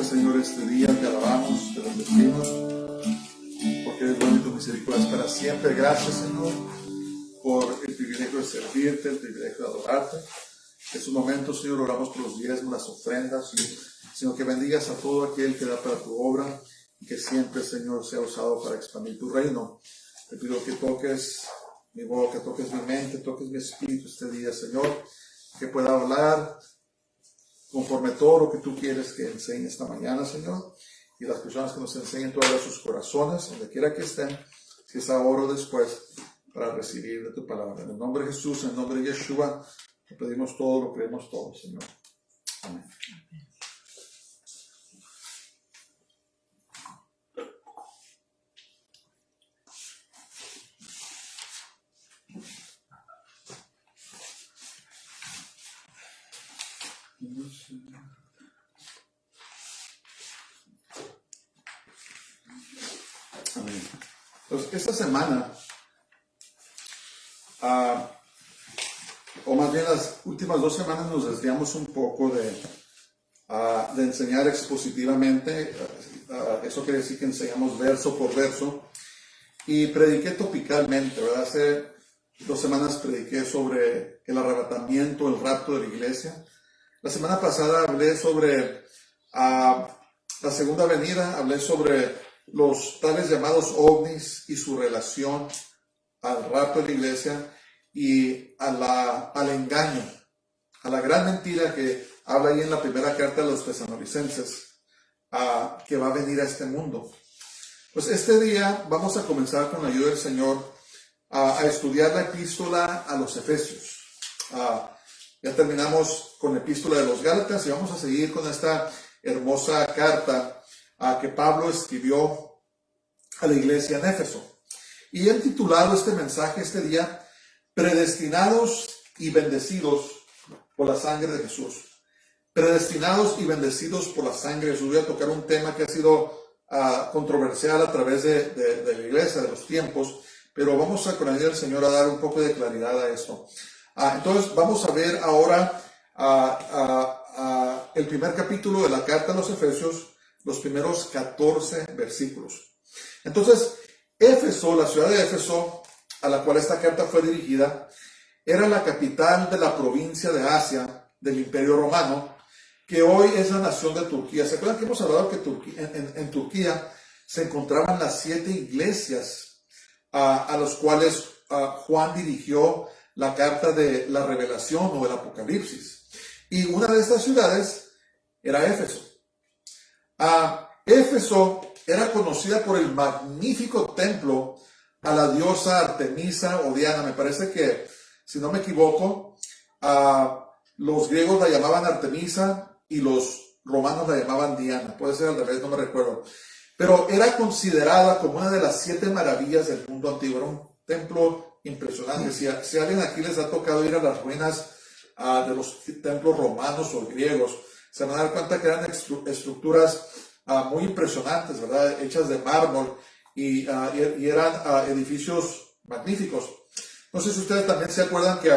Señor, este día, te alabamos, te bendecimos, porque eres bueno y tu misericordia es para siempre. Gracias, Señor, por el privilegio de servirte, el privilegio de adorarte. En su momento, Señor, oramos por los diezmos, las ofrendas, Señor, que bendigas a todo aquel que da para tu obra y que siempre, Señor, sea usado para expandir tu reino. Te pido que toques mi boca, toques mi mente, toques mi espíritu este día, Señor, que pueda hablar conforme todo lo que tú quieres que enseñe esta mañana, Señor, y las personas que nos enseñen todas sus corazones, donde quiera que estén, si es ahora o después, para recibir de tu palabra. En el nombre de Jesús, en el nombre de Yeshua, te pedimos todo, lo creemos todo, Señor. Amén. Amén. Entonces, esta semana, o más bien las últimas 2 semanas, nos desviamos un poco de enseñar expositivamente. Eso quiere decir que enseñamos verso por verso. Y prediqué topicalmente, ¿verdad? Hace 2 semanas prediqué sobre el arrebatamiento, el rapto de la iglesia. La semana pasada hablé sobre la segunda venida, hablé sobre los tales llamados ovnis y su relación al rapto de la iglesia y al engaño, a la gran mentira que habla ahí en la primera carta de los tesalonicenses, que va a venir a este mundo. Pues este día vamos a comenzar con la ayuda del Señor a estudiar la epístola a los Efesios. Ya terminamos con la epístola de los Gálatas y vamos a seguir con esta hermosa carta que Pablo escribió a la iglesia en Éfeso. Y he titulado este mensaje este día, Predestinados y bendecidos por la sangre de Jesús. Predestinados y bendecidos por la sangre de Jesús. Voy a tocar un tema que ha sido controversial a través de la iglesia, de los tiempos, pero vamos con la ayuda del Señor a dar un poco de claridad a esto. Entonces vamos a ver ahora el primer capítulo de la carta a los Efesios, los primeros 14 versículos. Entonces, Éfeso, la ciudad de Éfeso, a la cual esta carta fue dirigida, era la capital de la provincia de Asia, del Imperio Romano, que hoy es la nación de Turquía. ¿Se acuerdan que hemos hablado que en Turquía se encontraban las 7 iglesias a los cuales Juan dirigió la carta de la revelación o el Apocalipsis? Y una de estas ciudades era Éfeso. Éfeso era conocida por el magnífico templo a la diosa Artemisa o Diana. Me parece que, si no me equivoco, los griegos la llamaban Artemisa y los romanos la llamaban Diana. Puede ser al revés, no me recuerdo. Pero era considerada como una de las 7 maravillas del mundo antiguo. Era un templo impresionante. Si a alguien aquí les ha tocado ir a las ruinas de los templos romanos o griegos, se van a dar cuenta que eran estructuras muy impresionantes, ¿verdad? Hechas de mármol y eran edificios magníficos. No sé si ustedes también se acuerdan que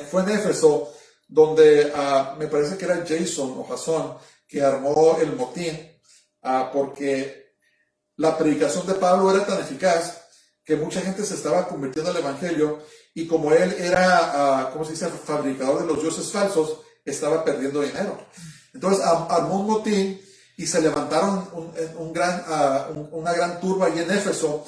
fue en Éfeso donde me parece que era Jason o Jasón que armó el motín, porque la predicación de Pablo era tan eficaz que mucha gente se estaba convirtiendo al evangelio, y como él era, ¿cómo se dice?, fabricador de los dioses falsos, estaba perdiendo dinero. Entonces armó un motín y se levantaron una gran turba allí en Éfeso,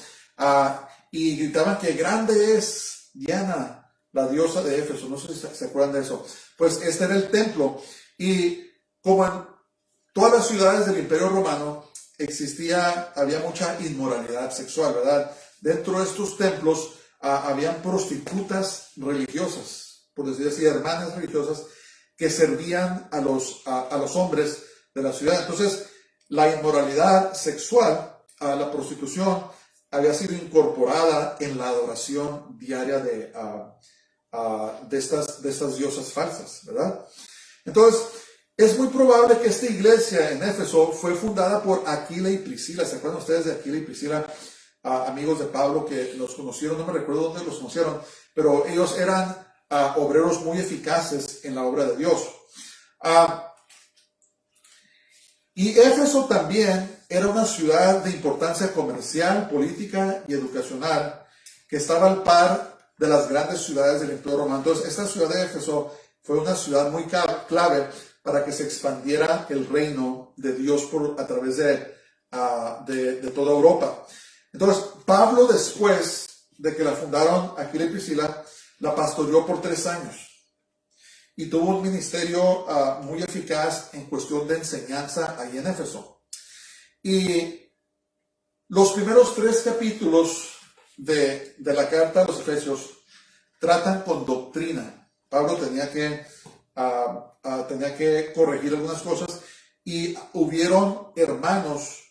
y gritaban que grande es Diana, la diosa de Éfeso. No sé si se acuerdan de eso. Pues este era el templo, y como en todas las ciudades del Imperio Romano había mucha inmoralidad sexual, ¿verdad? Dentro de estos templos habían prostitutas religiosas, por decir así, hermanas religiosas, que servían a los hombres de la ciudad. Entonces, la inmoralidad sexual, la prostitución, había sido incorporada en la adoración diaria de estas diosas falsas, ¿verdad? Entonces, es muy probable que esta iglesia en Éfeso fue fundada por Aquila y Priscila. ¿Se acuerdan ustedes de Aquila y Priscila? Amigos de Pablo que los conocieron, no me recuerdo dónde los conocieron, pero ellos eran obreros muy eficaces en la obra de Dios. Y Éfeso también era una ciudad de importancia comercial, política y educacional que estaba al par de las grandes ciudades del Imperio Romano. Entonces, esta ciudad de Éfeso fue una ciudad muy clave para que se expandiera el reino de Dios a través de toda Europa. Entonces, Pablo, después de que la fundaron Aquila y Priscila, la pastoreó por 3 años y tuvo un ministerio muy eficaz en cuestión de enseñanza ahí en Éfeso. Y los primeros 3 capítulos de la carta a los Efesios tratan con doctrina. Pablo tenía que corregir algunas cosas y hubieron hermanos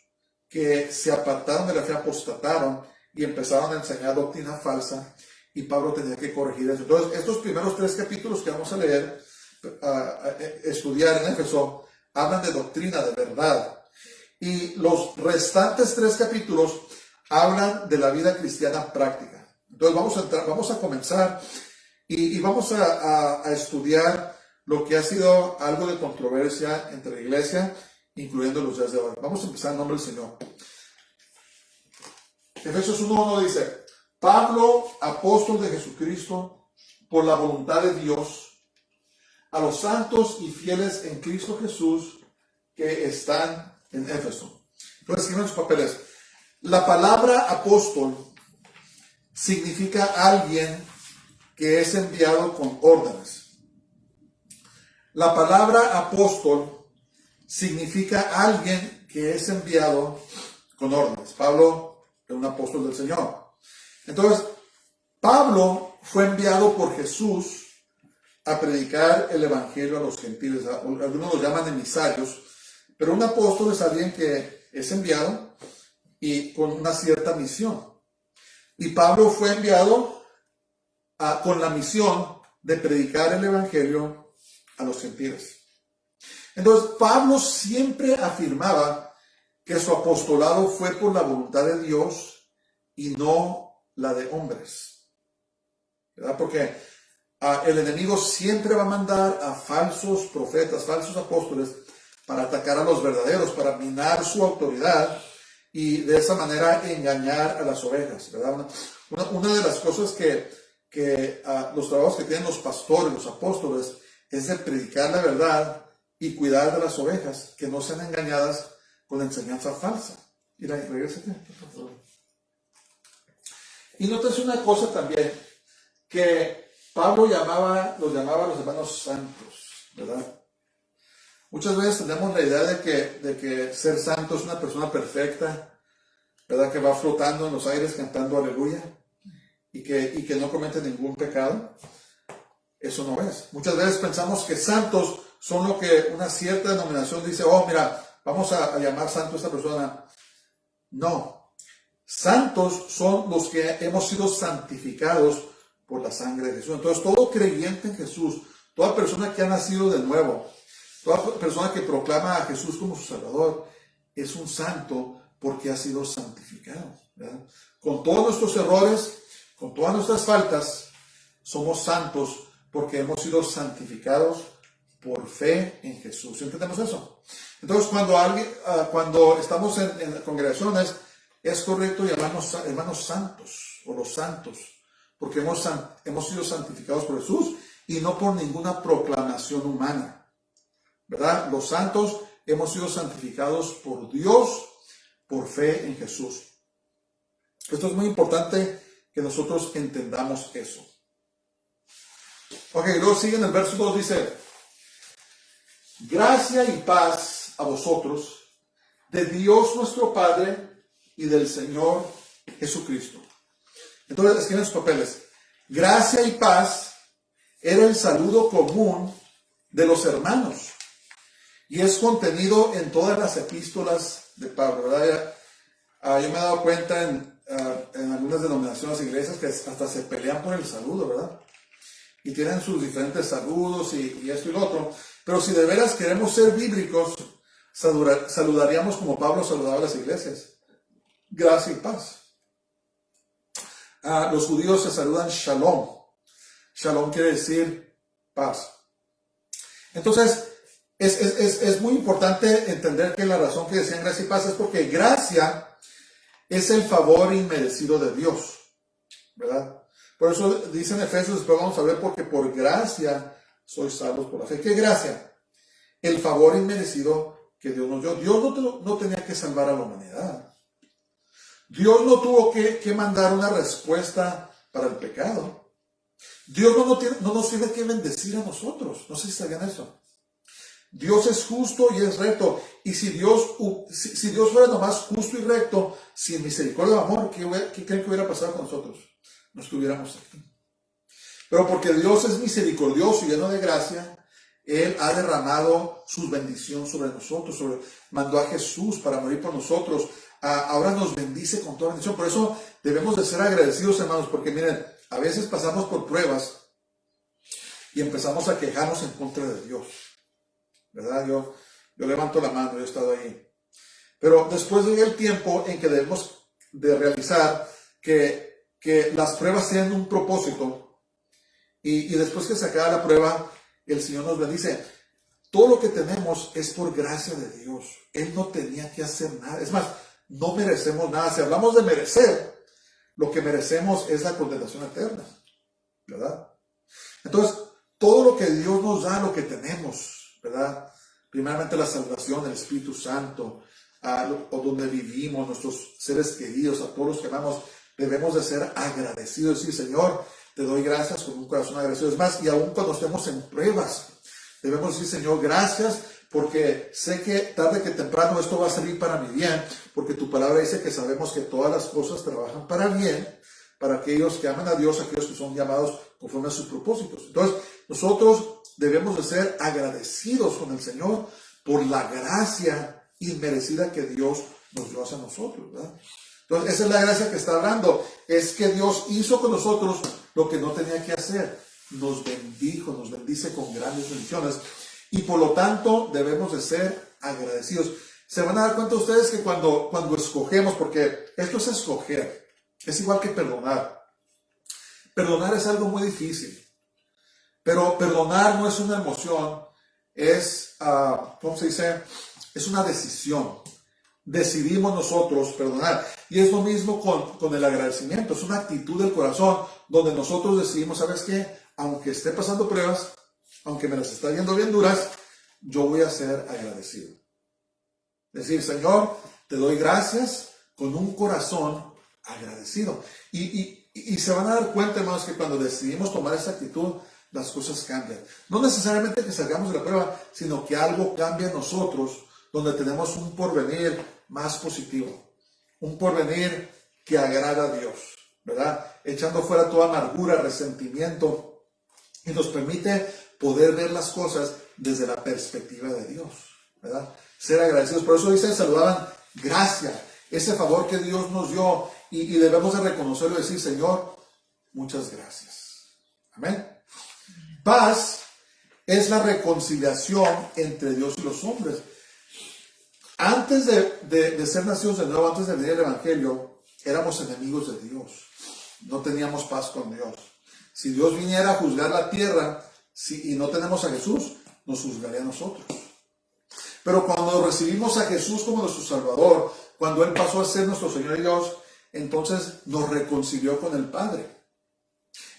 que se apartaron de la fe, apostataron y empezaron a enseñar doctrina falsa, y Pablo tenía que corregir eso. Entonces, estos primeros 3 capítulos que vamos a leer, estudiar en Éfeso, hablan de doctrina, de verdad. Y los restantes 3 capítulos hablan de la vida cristiana práctica. Entonces, vamos a comenzar y vamos a estudiar lo que ha sido algo de controversia entre la iglesia, incluyendo los días de hoy. Vamos a empezar en nombre del Señor. Efesios 1:1 dice: Pablo, apóstol de Jesucristo, por la voluntad de Dios, a los santos y fieles en Cristo Jesús que están en Éfeso. Entonces, escriban sus papeles. La palabra apóstol significa alguien que es enviado con órdenes. La palabra apóstol significa alguien que es enviado con órdenes. Pablo es un apóstol del Señor. Entonces, Pablo fue enviado por Jesús a predicar el evangelio a los gentiles. Algunos los llaman emisarios, pero un apóstol es alguien que es enviado y con una cierta misión. Y Pablo fue enviado con la misión de predicar el evangelio a los gentiles. Entonces, Pablo siempre afirmaba que su apostolado fue por la voluntad de Dios y no la de hombres, ¿verdad? Porque el enemigo siempre va a mandar a falsos profetas, falsos apóstoles, para atacar a los verdaderos, para minar su autoridad y de esa manera engañar a las ovejas, ¿verdad? Una de las cosas que los trabajos que tienen los pastores, los apóstoles, es de predicar la verdad y cuidar de las ovejas, que no sean engañadas con enseñanza falsa. Mira, regrésate, por favor. Y notas una cosa también, que Pablo los llamaba a los hermanos santos, ¿verdad? Muchas veces tenemos la idea de que ser santo es una persona perfecta, ¿verdad? Que va flotando en los aires cantando aleluya y que no comete ningún pecado. Eso no es. Muchas veces pensamos que santos son lo que una cierta denominación dice: oh, mira, vamos a llamar santo a esta persona. No. Santos son los que hemos sido santificados por la sangre de Jesús. Entonces, todo creyente en Jesús, toda persona que ha nacido de nuevo, toda persona que proclama a Jesús como su Salvador, es un santo porque ha sido santificado, ¿verdad? Con todos nuestros errores, con todas nuestras faltas, somos santos porque hemos sido santificados por fe en Jesús. ¿Entendemos eso? Entonces, cuando estamos en congregaciones, es correcto llamarnos hermanos santos o los santos, porque hemos sido santificados por Jesús y no por ninguna proclamación humana, ¿verdad? Los santos hemos sido santificados por Dios por fe en Jesús. Esto es muy importante que nosotros entendamos eso. Ok, luego sigue en el verso 2, dice: gracia y paz a vosotros, de Dios nuestro Padre y del Señor Jesucristo. Entonces, escriben sus papeles. Gracia y paz era el saludo común de los hermanos y es contenido en todas las epístolas de Pablo, ¿verdad? Yo me he dado cuenta en algunas denominaciones, iglesias, que hasta se pelean por el saludo, ¿verdad? Y tienen sus diferentes saludos y esto y lo otro. Pero si de veras queremos ser bíblicos, saludaríamos como Pablo saludaba a las iglesias: gracia y paz. Los judíos se saludan shalom. Shalom quiere decir paz. Entonces, es muy importante entender que la razón que decían gracia y paz es porque gracia es el favor inmerecido de Dios, ¿verdad? Por eso dice en Efesios, después vamos a ver, porque por gracia sois salvos por la fe. ¿Qué gracia? El favor inmerecido que Dios nos dio. Dios no tenía que salvar a la humanidad. Dios no tuvo que mandar una respuesta para el pecado. Dios no nos tiene que bendecir a nosotros. No sé si sabían eso. Dios es justo y es recto. Y si Dios fuera nomás justo y recto, sin misericordia y amor, ¿qué creen que hubiera pasado con nosotros? No estuviéramos aquí. Pero porque Dios es misericordioso y lleno de gracia, Él ha derramado su bendición sobre nosotros. Mandó a Jesús para morir por nosotros. Ahora nos bendice con toda bendición. Por eso debemos de ser agradecidos, hermanos, porque miren, a veces pasamos por pruebas y empezamos a quejarnos en contra de Dios, ¿verdad? Yo levanto la mano, yo he estado ahí. Pero después llega el tiempo en que debemos de realizar que las pruebas tienen un propósito y después que se acaba la prueba, el Señor nos bendice. Todo lo que tenemos es por gracia de Dios. Él no tenía que hacer nada. Es más, no merecemos nada. Si hablamos de merecer, lo que merecemos es la condenación eterna, ¿verdad? Entonces, todo lo que Dios nos da, lo que tenemos, ¿verdad? Primeramente la salvación, el Espíritu Santo, o donde vivimos, nuestros seres queridos, a todos los que amamos, debemos de ser agradecidos. Decir, Señor, te doy gracias con un corazón agradecido. Es más, y aún cuando estemos en pruebas, debemos decir, Señor, gracias, porque sé que tarde que temprano esto va a salir para mi bien, porque tu palabra dice que sabemos que todas las cosas trabajan para bien, para aquellos que aman a Dios, aquellos que son llamados conforme a sus propósitos. Entonces, nosotros debemos de ser agradecidos con el Señor por la gracia inmerecida que Dios nos dio hacia nosotros, ¿verdad? Entonces, esa es la gracia que está hablando. Es que Dios hizo con nosotros lo que no tenía que hacer. Nos bendijo, nos bendice con grandes bendiciones. Y por lo tanto, debemos de ser agradecidos. Se van a dar cuenta ustedes que cuando escogemos, porque esto es escoger, es igual que perdonar. Perdonar es algo muy difícil. Pero perdonar no es una emoción, es, ¿cómo se dice? Es una decisión. Decidimos nosotros perdonar. Y es lo mismo con el agradecimiento. Es una actitud del corazón donde nosotros decidimos, ¿sabes qué? Aunque esté pasando pruebas, aunque me las está yendo bien duras, yo voy a ser agradecido. Decir, Señor, te doy gracias con un corazón agradecido. Y se van a dar cuenta, hermanos, que cuando decidimos tomar esa actitud, las cosas cambian. No necesariamente que salgamos de la prueba, sino que algo cambia en nosotros, donde tenemos un porvenir más positivo, un porvenir que agrada a Dios, ¿verdad? Echando fuera toda amargura, resentimiento, y nos permite poder ver las cosas desde la perspectiva de Dios, ¿verdad? Ser agradecidos. Por eso dice, saludaban gracia, ese favor que Dios nos dio, y debemos de reconocerlo y decir, Señor, muchas gracias. Amén. Paz es la reconciliación entre Dios y los hombres. Antes de ser nacidos de nuevo, antes de venir el Evangelio, éramos enemigos de Dios. No teníamos paz con Dios. Si Dios viniera a juzgar la tierra y no tenemos a Jesús, nos juzgaría a nosotros. Pero cuando recibimos a Jesús como nuestro Salvador, cuando Él pasó a ser nuestro Señor y Dios, entonces nos reconcilió con el Padre.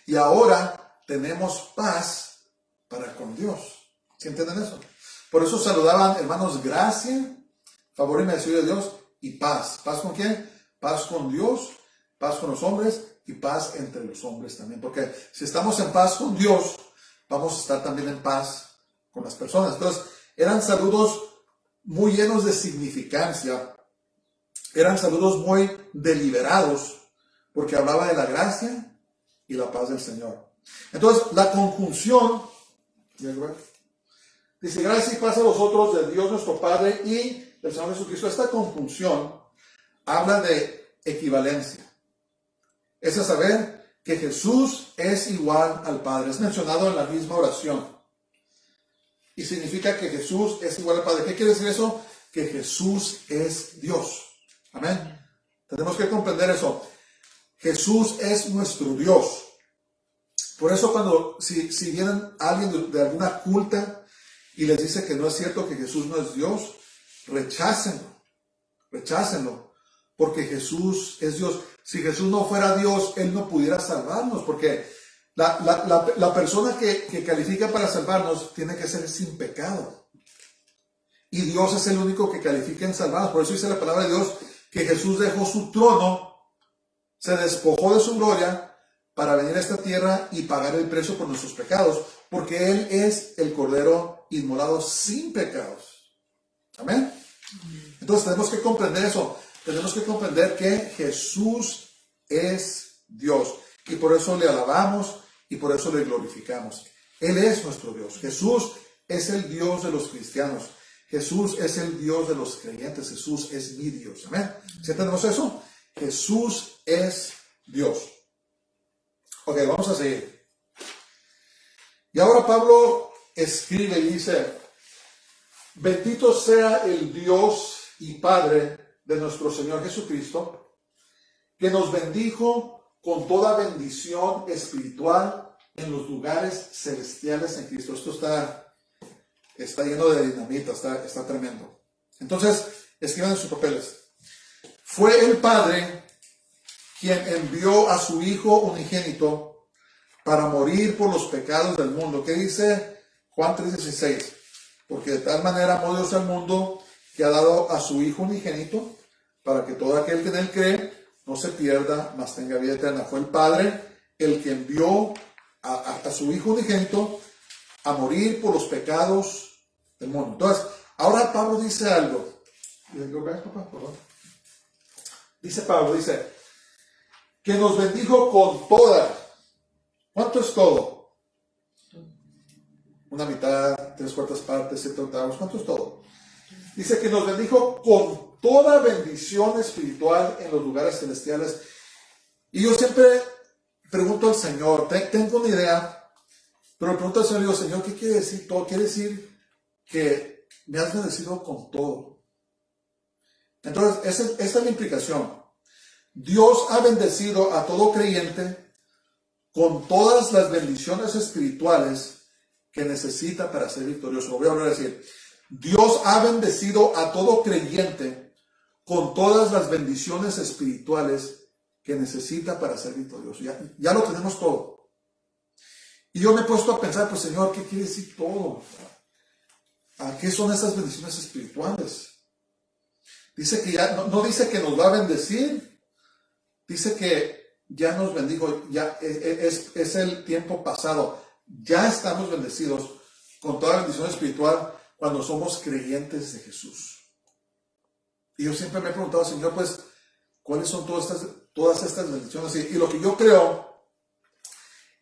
Y ahora tenemos paz para con Dios. ¿Sí entienden eso? Por eso saludaban, hermanos, gracia, favor y merecido de Dios y paz. ¿Paz con quién? Paz con Dios, paz con los hombres y paz entre los hombres también. Porque si estamos en paz con Dios, vamos a estar también en paz con las personas. Entonces, eran saludos muy llenos de significancia. Eran saludos muy deliberados, porque hablaba de la gracia y la paz del Señor. Entonces, la conjunción, dice, gracia y paz a vosotros de Dios nuestro Padre y del Señor Jesucristo. Esta conjunción habla de equivalencia. Es a saber que Jesús es igual al Padre. Es mencionado en la misma oración. Y significa que Jesús es igual al Padre. ¿Qué quiere decir eso? Que Jesús es Dios. Amén. Tenemos que comprender eso. Jesús es nuestro Dios. Por eso si viene alguien de alguna culta y les dice que no es cierto, que Jesús no es Dios, rechácenlo, porque Jesús es Dios. Si Jesús no fuera Dios, Él no pudiera salvarnos, porque la persona que califica para salvarnos tiene que ser sin pecado. Y Dios es el único que califica en salvarnos. Por eso dice la palabra de Dios que Jesús dejó su trono, se despojó de su gloria para venir a esta tierra y pagar el precio por nuestros pecados, porque Él es el Cordero inmolado sin pecados. Amén. Entonces tenemos que comprender eso. Tenemos que comprender que Jesús es Dios. Y por eso le alabamos y por eso le glorificamos. Él es nuestro Dios. Jesús es el Dios de los cristianos. Jesús es el Dios de los creyentes. Jesús es mi Dios. Amén. ¿Sí entendemos eso? Jesús es Dios. Ok, vamos a seguir. Y ahora Pablo escribe y dice: bendito sea el Dios y Padre de nuestro Señor Jesucristo, que nos bendijo con toda bendición espiritual en los lugares celestiales en Cristo. Esto está lleno de dinamita, está tremendo. Entonces, escriban en sus papeles. Fue el Padre quien envió a su Hijo unigénito para morir por los pecados del mundo. ¿Qué dice Juan 3:16? Porque de tal manera amó Dios al mundo que ha dado a su Hijo unigénito para que todo aquel que en Él cree no se pierda, mas tenga vida eterna. Fue el Padre el que envió a su Hijo unigénito a morir por los pecados del mundo. Entonces, ahora Pablo dice algo. Dice Pablo, que nos bendijo con toda. ¿Cuánto es todo? Una mitad, 3/4 partes, 7/8. ¿Cuánto es todo? Dice que nos bendijo con toda bendición espiritual en los lugares celestiales. Y yo siempre pregunto al Señor, tengo una idea, pero le pregunto al Señor, digo: Señor, ¿qué quiere decir todo? Quiere decir que me has bendecido con todo. Entonces, esa es la implicación. Dios ha bendecido a todo creyente con todas las bendiciones espirituales que necesita para ser victorioso. Lo voy a volver a decir. Dios ha bendecido a todo creyente con todas las bendiciones espirituales que necesita para ser victorioso. Ya lo tenemos todo. Y yo me he puesto a pensar, pues Señor, ¿qué quiere decir todo? ¿A qué son esas bendiciones espirituales? Dice que ya, no dice que nos va a bendecir, dice que ya nos bendijo, ya es el tiempo pasado. Ya estamos bendecidos con toda bendición espiritual cuando somos creyentes de Jesús. Y yo siempre me he preguntado, Señor, pues, ¿cuáles son todas estas bendiciones? Y lo que yo creo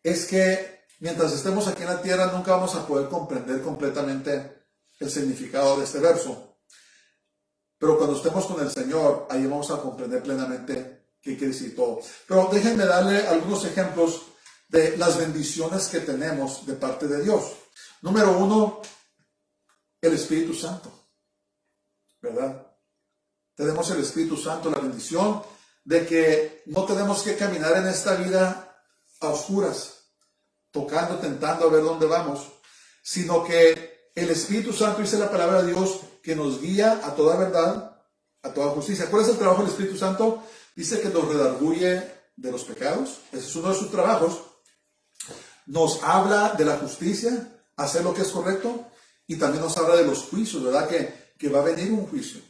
es que mientras estemos aquí en la tierra nunca vamos a poder comprender completamente el significado de este verso. Pero cuando estemos con el Señor, ahí vamos a comprender plenamente qué quiere decir todo. Pero déjenme darle algunos ejemplos de las bendiciones que tenemos de parte de Dios. Número 1, el Espíritu Santo, ¿verdad? Tenemos el Espíritu Santo, la bendición de que no tenemos que caminar en esta vida a oscuras, tocando, tentando a ver dónde vamos, sino que el Espíritu Santo, dice la palabra de Dios, que nos guía a toda verdad, a toda justicia. ¿Cuál es el trabajo del Espíritu Santo? Dice que nos redarguye de los pecados. Ese es uno de sus trabajos. Nos habla de la justicia, hacer lo que es correcto, y también nos habla de los juicios, ¿verdad? Que va a venir un juicio.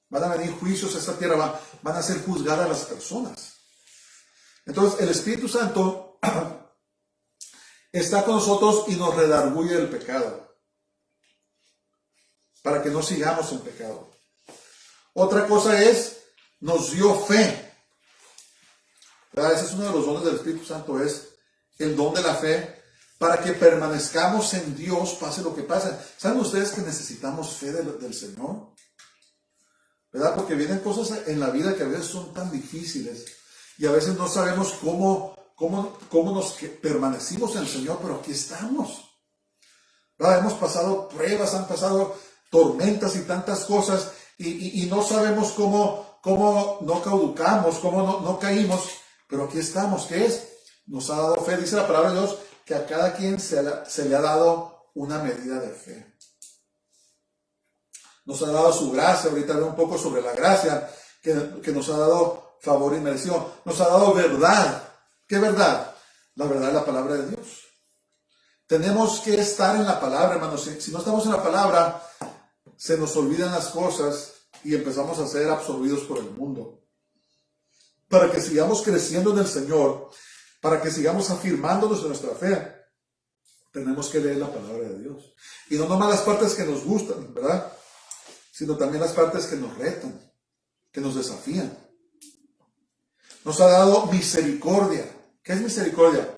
Van a venir juicios a esta tierra, van a ser juzgadas las personas. Entonces, el Espíritu Santo está con nosotros y nos redarguye del pecado, para que no sigamos en pecado. Otra cosa es, nos dio fe. ¿Verdad? Ese es uno de los dones del Espíritu Santo, es el don de la fe, para que permanezcamos en Dios, pase lo que pase. ¿Saben ustedes que necesitamos fe del Señor? ¿Verdad? Porque vienen cosas en la vida que a veces son tan difíciles y a veces no sabemos cómo nos permanecimos en el Señor, pero aquí estamos. ¿Verdad? Hemos pasado pruebas, han pasado tormentas y tantas cosas y no sabemos cómo no caducamos, cómo no caímos, pero aquí estamos. ¿Qué es? Nos ha dado fe. Dice la palabra de Dios que a cada quien se le ha dado una medida de fe. Nos ha dado su gracia, ahorita veo un poco sobre la gracia, que nos ha dado favor y merecido. Nos ha dado verdad. ¿Qué verdad? La verdad es la palabra de Dios. Tenemos que estar en la palabra, hermanos. Si no estamos en la palabra, se nos olvidan las cosas y empezamos a ser absorbidos por el mundo. Para que sigamos creciendo en el Señor, para que sigamos afirmándonos en nuestra fe, tenemos que leer la palabra de Dios. Y no nomás las partes que nos gustan, ¿verdad? Sino también las partes que nos retan, que nos desafían. Nos ha dado misericordia. ¿Qué es misericordia?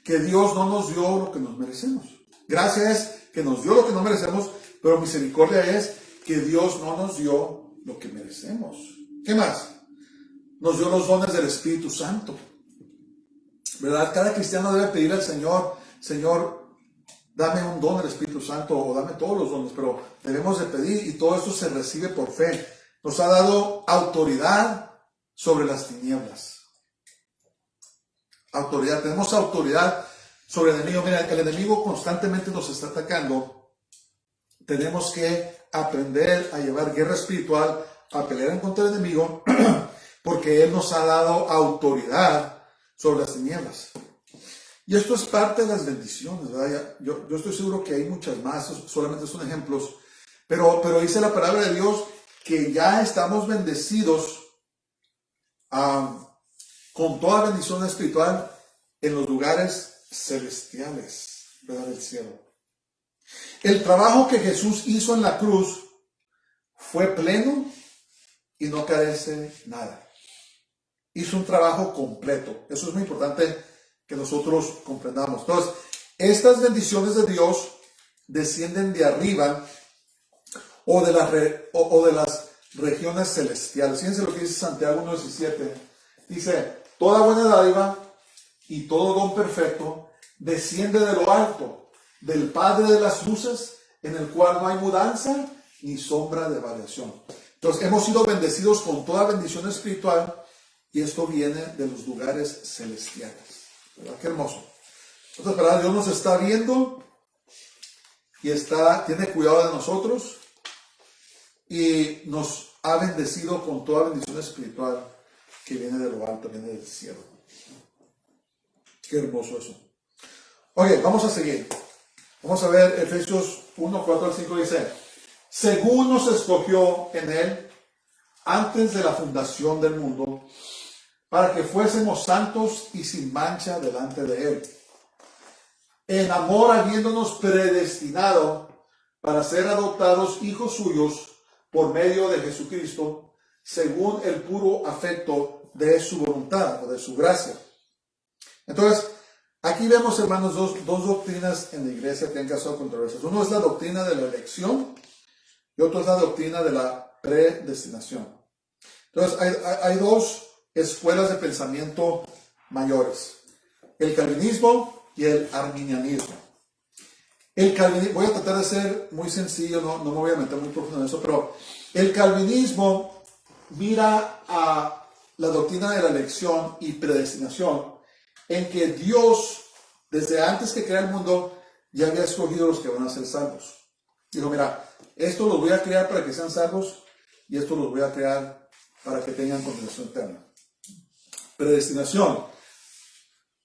Que Dios no nos dio lo que nos merecemos. Gracia es que nos dio lo que no merecemos, pero misericordia es que Dios no nos dio lo que merecemos. ¿Qué más? Nos dio los dones del Espíritu Santo. ¿Verdad? Cada cristiano debe pedirle al Señor, Señor, dame un don del Espíritu Santo o dame todos los dones, pero debemos de pedir y todo esto se recibe por fe. Nos ha dado autoridad sobre las tinieblas. Autoridad, tenemos autoridad sobre el enemigo. Mira, el enemigo constantemente nos está atacando. Tenemos que aprender a llevar guerra espiritual, a pelear en contra del enemigo, porque Él nos ha dado autoridad sobre las tinieblas. Y esto es parte de las bendiciones, ¿verdad? Yo estoy seguro que hay muchas más, solamente son ejemplos, pero dice la palabra de Dios que ya estamos bendecidos con toda bendición espiritual en los lugares celestiales, ¿verdad? Del cielo. El trabajo que Jesús hizo en la cruz fue pleno y no carece nada. Hizo un trabajo completo. Eso es muy importante que nosotros comprendamos. Entonces, estas bendiciones de Dios descienden de arriba o de las regiones celestiales. Fíjense lo que dice Santiago 1:17. Dice, toda buena dádiva y todo don perfecto desciende de lo alto, del Padre de las luces, en el cual no hay mudanza ni sombra de variación. Entonces, hemos sido bendecidos con toda bendición espiritual y esto viene de los lugares celestiales. ¿Verdad? Qué hermoso. Entonces, ¿verdad? Dios nos está viendo y tiene cuidado de nosotros y nos ha bendecido con toda bendición espiritual que viene de lo alto, viene del cielo. Qué hermoso eso. Ok, vamos a seguir. Vamos a ver Efesios 1:4-5 dice, según nos escogió en Él antes de la fundación del mundo, para que fuésemos santos y sin mancha delante de Él, en amor habiéndonos predestinado para ser adoptados hijos suyos por medio de Jesucristo, según el puro afecto de su voluntad o de su gracia. Entonces, aquí vemos, hermanos, dos doctrinas en la iglesia que han causado controversias. Uno es la doctrina de la elección y otro es la doctrina de la predestinación. Entonces, hay dos escuelas de pensamiento mayores: el calvinismo y el arminianismo. Voy a tratar de ser muy sencillo, no me voy a meter muy profundo en eso, pero el calvinismo mira a la doctrina de la elección y predestinación en que Dios, desde antes que crea el mundo, ya había escogido los que van a ser salvos. Dijo, mira, esto los voy a crear para que sean salvos y esto los voy a crear para que tengan condenación eterna. Predestinación.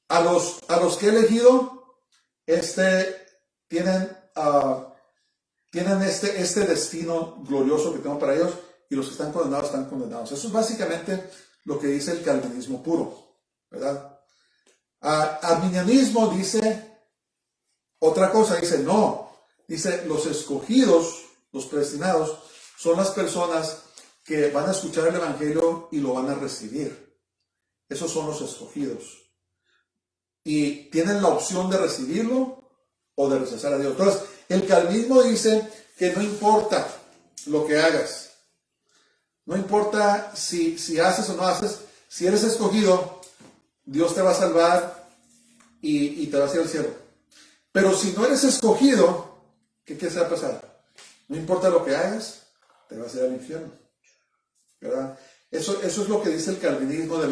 A los que he elegido, tienen este destino glorioso que tengo para ellos, y los que están condenados están condenados. Eso es básicamente lo que dice el calvinismo puro, ¿verdad? Arminianismo dice otra cosa, dice los escogidos, los predestinados, son las personas que van a escuchar el evangelio y lo van a recibir. Esos son los escogidos. Y tienen la opción de recibirlo o de rechazar a Dios. Entonces, el calvinismo dice que no importa lo que hagas. No importa si haces o no haces. Si eres escogido, Dios te va a salvar y te va a hacer al cielo. Pero si no eres escogido, ¿qué se va a pasar? No importa lo que hagas, te va a hacer al infierno. ¿Verdad? Eso es lo que dice el calvinismo de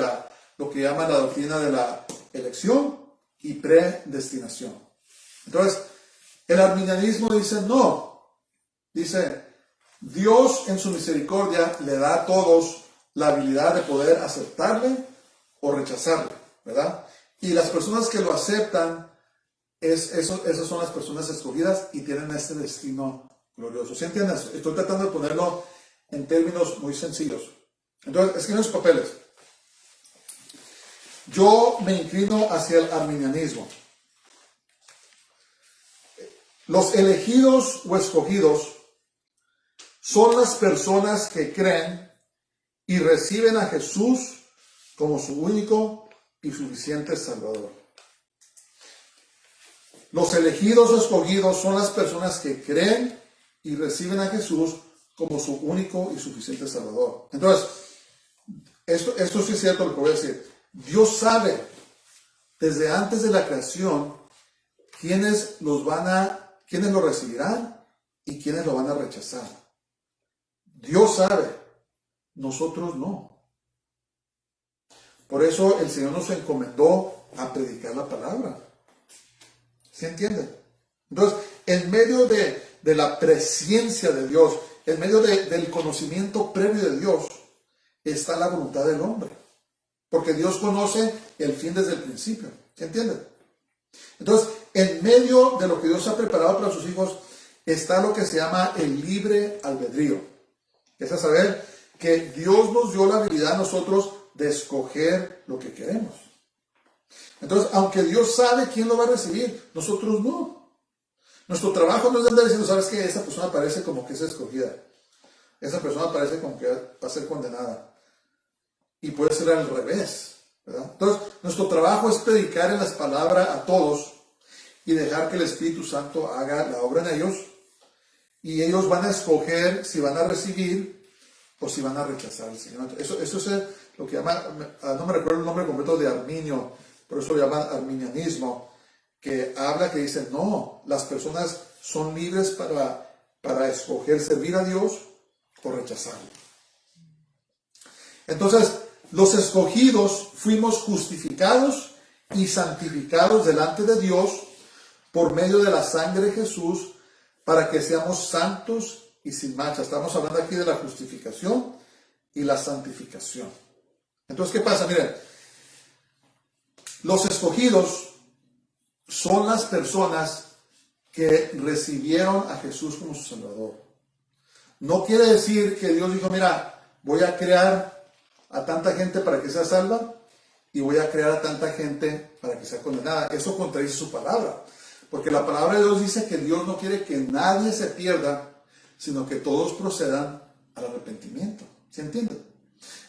lo que llama la doctrina de la elección y predestinación. Entonces, El arminianismo dice no. Dice, Dios en su misericordia le da a todos la habilidad de poder aceptarle o rechazarle, ¿verdad? Y las personas que lo aceptan, esas son las personas escogidas y tienen este destino glorioso. ¿Sí entiendes? Estoy tratando de ponerlo en términos muy sencillos. Entonces, escriben sus papeles. Yo me inclino hacia el arminianismo. Los elegidos o escogidos son las personas que creen y reciben a Jesús como su único y suficiente Salvador. Los elegidos o escogidos son las personas que creen y reciben a Jesús como su único y suficiente Salvador. Entonces, esto sí es cierto lo que voy a decir. Dios sabe desde antes de la creación quiénes lo recibirán y quiénes lo van a rechazar. Dios sabe, nosotros no. Por eso el Señor nos encomendó a predicar la palabra. ¿Sí entienden? Entonces, en medio de la presencia de Dios, en medio del conocimiento previo de Dios, está la voluntad del hombre. Porque Dios conoce el fin desde el principio. ¿Se entienden? Entonces, en medio de lo que Dios ha preparado para sus hijos, está lo que se llama el libre albedrío. Es a saber que Dios nos dio la habilidad a nosotros de escoger lo que queremos. Entonces, aunque Dios sabe quién lo va a recibir, nosotros no. Nuestro trabajo no es andar diciendo, ¿sabes qué? Esa persona parece como que es escogida. Esa persona parece como que va a ser condenada. Y puede ser al revés, ¿verdad? Entonces, nuestro trabajo es predicar en las palabras a todos y dejar que el Espíritu Santo haga la obra en ellos. Y ellos van a escoger si van a recibir o si van a rechazar al Señor. Eso es lo que llama, no me recuerdo el nombre completo de Arminio, por eso lo llaman arminianismo, que habla, que dice, no, las personas son libres para escoger servir a Dios o rechazarlo. Entonces, los escogidos fuimos justificados y santificados delante de Dios por medio de la sangre de Jesús para que seamos santos y sin mancha. Estamos hablando aquí de la justificación y la santificación. Entonces, ¿qué pasa? Miren, los escogidos son las personas que recibieron a Jesús como su Salvador. No quiere decir que Dios dijo, mira, voy a crear a tanta gente para que sea salva y voy a crear a tanta gente para que sea condenada. Eso contradice su palabra, porque la palabra de Dios dice que Dios no quiere que nadie se pierda, sino que todos procedan al arrepentimiento. ¿Se entiende?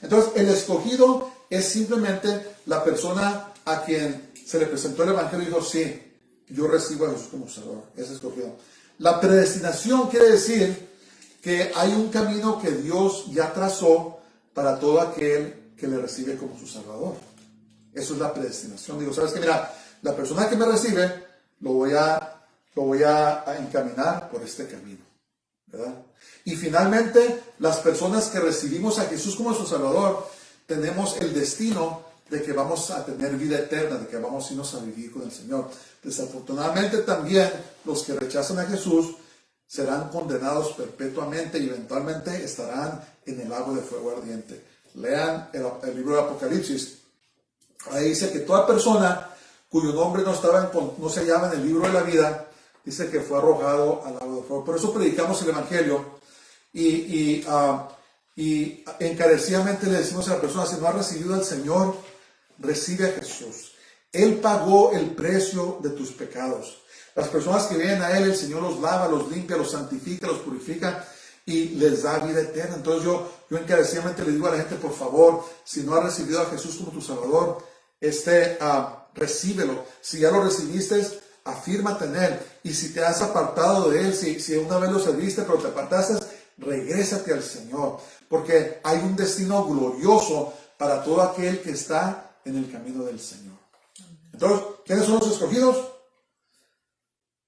Entonces, el escogido es simplemente la persona a quien se le presentó el Evangelio y dijo, sí, yo recibo a Jesús como Salvador. Es escogido. La predestinación quiere decir que hay un camino que Dios ya trazó para todo aquel que le recibe como su Salvador. Eso es la predestinación. Digo, ¿sabes qué? Mira, la persona que me recibe, lo voy a encaminar por este camino, ¿verdad? Y finalmente, las personas que recibimos a Jesús como su Salvador, tenemos el destino de que vamos a tener vida eterna, de que vamos a irnos a vivir con el Señor. Desafortunadamente también, los que rechazan a Jesús serán condenados perpetuamente y eventualmente estarán en el lago de fuego ardiente. Lean el libro de Apocalipsis. Ahí dice que toda persona cuyo nombre no se hallaba en el libro de la vida, dice que fue arrojado al lago de fuego. Por eso predicamos el Evangelio y encarecidamente le decimos a la persona, si no ha recibido al Señor, recibe a Jesús. Él pagó el precio de tus pecados. Las personas que vienen a Él, el Señor los lava, los limpia, los santifica, los purifica y les da vida eterna. Entonces yo encarecidamente le digo a la gente, por favor, si no has recibido a Jesús como tu Salvador, recíbelo. Si ya lo recibiste, afírmate en Él. Y si te has apartado de Él, si una vez lo serviste pero te apartaste, regrésate al Señor. Porque hay un destino glorioso para todo aquel que está en el camino del Señor. Entonces, ¿quiénes son los escogidos?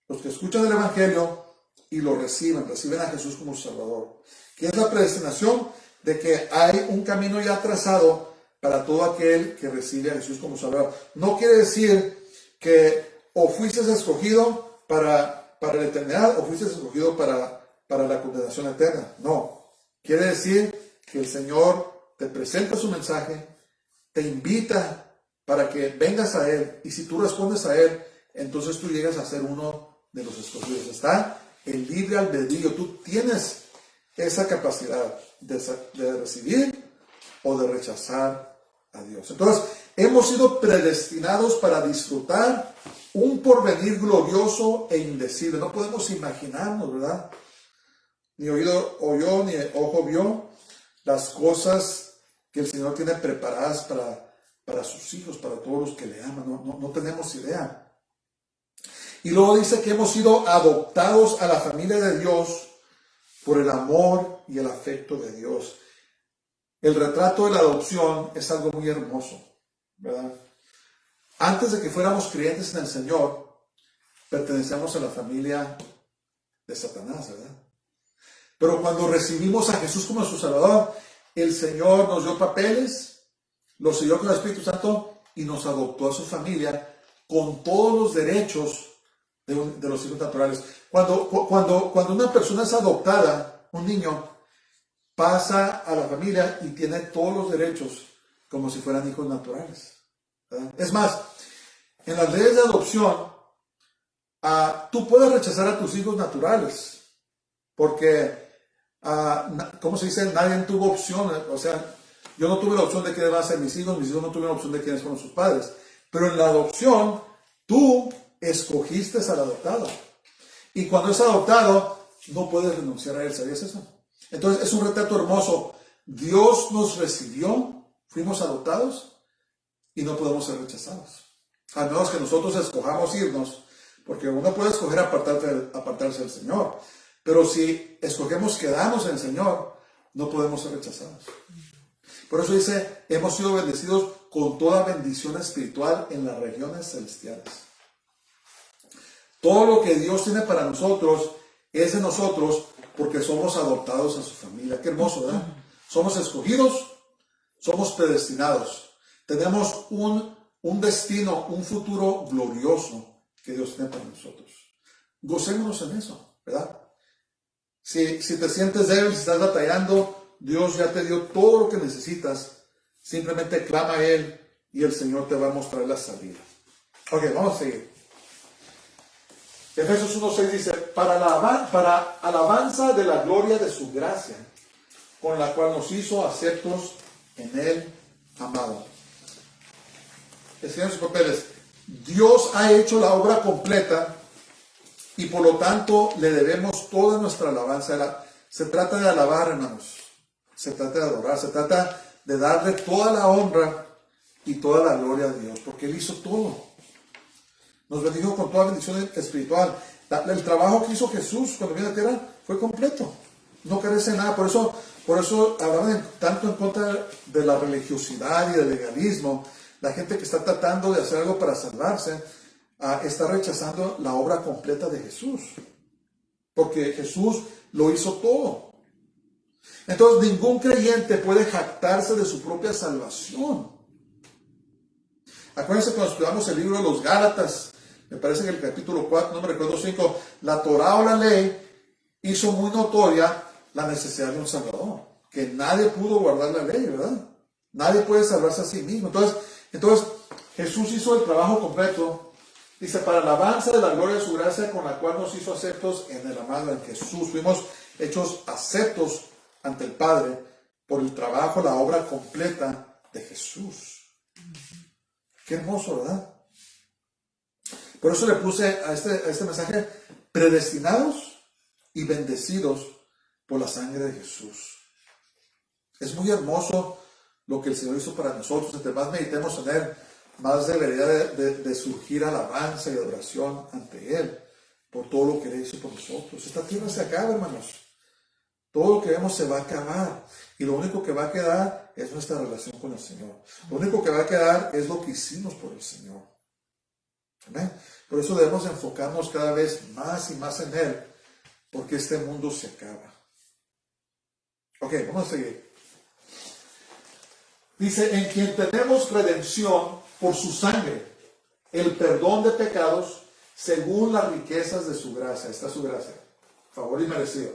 Los que escuchan el Evangelio y lo reciben a Jesús como Salvador. ¿Qué es la predestinación? De que hay un camino ya trazado para todo aquel que recibe a Jesús como Salvador. No quiere decir que o fuiste escogido para para la eternidad o fuiste escogido para la condenación eterna. No. Quiere decir que el Señor te presenta su mensaje, te invita para que vengas a Él, y si tú respondes a Él, entonces tú llegas a ser uno de los escogidos. Está el libre albedrío. Tú tienes esa capacidad de recibir o de rechazar a Dios. Entonces, hemos sido predestinados para disfrutar un porvenir glorioso e indecible. No podemos imaginarnos, ¿verdad? Ni oído oyó, ni ojo vio las cosas que el Señor tiene preparadas para sus hijos, para todos los que le aman. No tenemos idea. Y luego dice que hemos sido adoptados a la familia de Dios por el amor y el afecto de Dios. El retrato de la adopción es algo muy hermoso, ¿verdad? Antes de que fuéramos creyentes en el Señor, pertenecíamos a la familia de Satanás, ¿verdad? Pero cuando recibimos a Jesús como su Salvador, el Señor nos dio papeles, lo selló con el Espíritu Santo y nos adoptó a su familia con todos los derechos de los hijos naturales. Cuando una persona es adoptada, un niño, pasa a la familia y tiene todos los derechos como si fueran hijos naturales, ¿verdad? Es más, en las leyes de adopción, tú puedes rechazar a tus hijos naturales, porque, ¿cómo se dice? Nadie tuvo opción. O sea, yo no tuve la opción de quiénes van a ser mis hijos no tuvieron la opción de quiénes fueron sus padres. Pero en la adopción, tú escogiste al adoptado. Y cuando es adoptado, no puedes renunciar a él. ¿Sabías eso? Entonces, es un retrato hermoso. Dios nos recibió, fuimos adoptados y no podemos ser rechazados. A menos que nosotros escojamos irnos, porque uno puede escoger apartarse del Señor. Pero si escogemos quedarnos en el Señor, no podemos ser rechazados. Por eso dice, hemos sido bendecidos con toda bendición espiritual en las regiones celestiales. Todo lo que Dios tiene para nosotros es de nosotros porque somos adoptados a su familia. Qué hermoso, ¿verdad? Somos escogidos, somos predestinados. Tenemos un destino, un futuro glorioso que Dios tiene para nosotros. Gocémonos en eso, ¿verdad? Si te sientes débil, si estás batallando, Dios ya te dio todo lo que necesitas. Simplemente clama a Él y el Señor te va a mostrar la salida. Ok, vamos a seguir. Efesios 1:6 dice, para alabanza de la gloria de su gracia, con la cual nos hizo aceptos en Él, amado. Escriban sus papeles. Dios ha hecho la obra completa y por lo tanto le debemos toda nuestra alabanza. Se trata de alabar, hermanos. Se trata de adorar. Se trata de darle toda la honra y toda la gloria a Dios, porque Él hizo todo. Nos bendijo con toda bendición espiritual. El trabajo que hizo Jesús cuando vino a la tierra fue completo. No carece de nada. Por eso hablaban tanto en contra de la religiosidad y del legalismo. La gente que está tratando de hacer algo para salvarse está rechazando la obra completa de Jesús. Porque Jesús lo hizo todo. Entonces ningún creyente puede jactarse de su propia salvación. Acuérdense cuando estudiamos el libro de los Gálatas, me parece que el capítulo 4, no me recuerdo 5, la Torá o la ley hizo muy notoria la necesidad de un Salvador. Que nadie pudo guardar la ley, ¿verdad? Nadie puede salvarse a sí mismo. Entonces Jesús hizo el trabajo completo. Dice, para alabanza de la gloria de su gracia, con la cual nos hizo aceptos en el amado, en Jesús. Fuimos hechos aceptos ante el Padre por el trabajo, la obra completa de Jesús. Qué hermoso, ¿verdad? Por eso le puse a este mensaje, predestinados y bendecidos por la sangre de Jesús. Es muy hermoso lo que el Señor hizo para nosotros. Entre más meditemos en Él, más debería de surgir alabanza y adoración ante Él por todo lo que Él hizo por nosotros. Esta tierra se acaba, hermanos. Todo lo que vemos se va a acabar. Y lo único que va a quedar es nuestra relación con el Señor. Lo único que va a quedar es lo que hicimos por el Señor. ¿Amén? Por eso debemos enfocarnos cada vez más y más en Él, porque este mundo se acaba. Ok, vamos a seguir. Dice, en quien tenemos redención por su sangre, el perdón de pecados, según las riquezas de su gracia, esta es su gracia, favor inmerecido,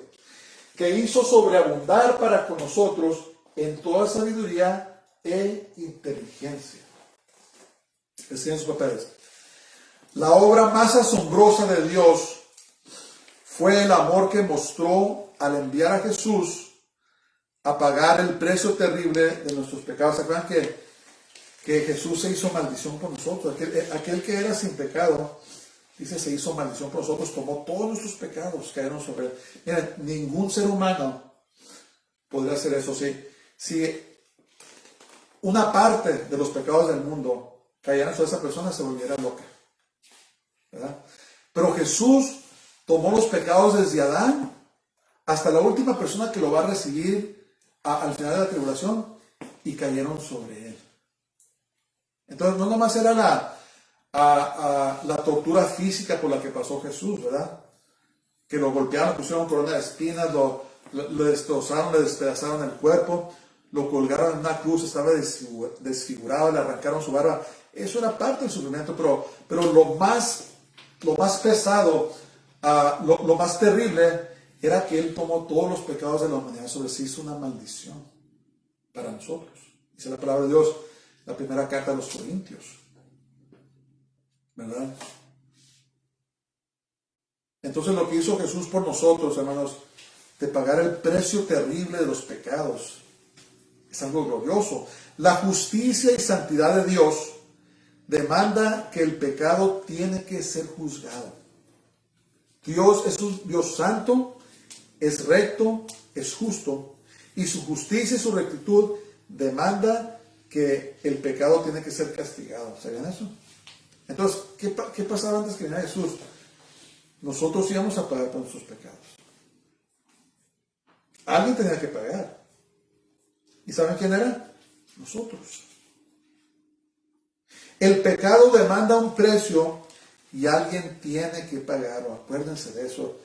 que hizo sobreabundar para con nosotros en toda sabiduría e inteligencia. Decían sus papeles. La obra más asombrosa de Dios fue el amor que mostró al enviar a Jesús a pagar el precio terrible de nuestros pecados. ¿Se acuerdan que Jesús se hizo maldición por nosotros? Aquel que era sin pecado, dice, se hizo maldición por nosotros, tomó todos nuestros pecados, cayeron sobre él. Miren, ningún ser humano podría hacer eso. Si una parte de los pecados del mundo cayeran sobre esa persona, se volviera loca, ¿verdad? Pero Jesús tomó los pecados desde Adán hasta la última persona que lo va a recibir al final de la tribulación, y cayeron sobre él. Entonces no nomás era la tortura física por la que pasó Jesús, ¿verdad? Que lo golpearon, pusieron corona de espinas, lo destrozaron, le despedazaron el cuerpo, lo colgaron en una cruz, estaba desfigurado, le arrancaron su barba. Eso era parte del sufrimiento, pero lo más pesado, lo más terrible, era que Él tomó todos los pecados de la humanidad sobre sí, hizo una maldición para nosotros. Dice la palabra de Dios, la primera carta a los Corintios, ¿verdad? Entonces lo que hizo Jesús por nosotros, hermanos, de pagar el precio terrible de los pecados, es algo glorioso. La justicia y santidad de Dios demanda que el pecado tiene que ser juzgado. Dios es un Dios santo, es recto, es justo, y su justicia y su rectitud demanda que el pecado tiene que ser castigado. ¿Sabían eso? Entonces, ¿qué pasaba antes que viniera Jesús? Nosotros íbamos a pagar por nuestros pecados. Alguien tenía que pagar. ¿Y saben quién era? Nosotros. El pecado demanda un precio y alguien tiene que pagarlo. Acuérdense de eso.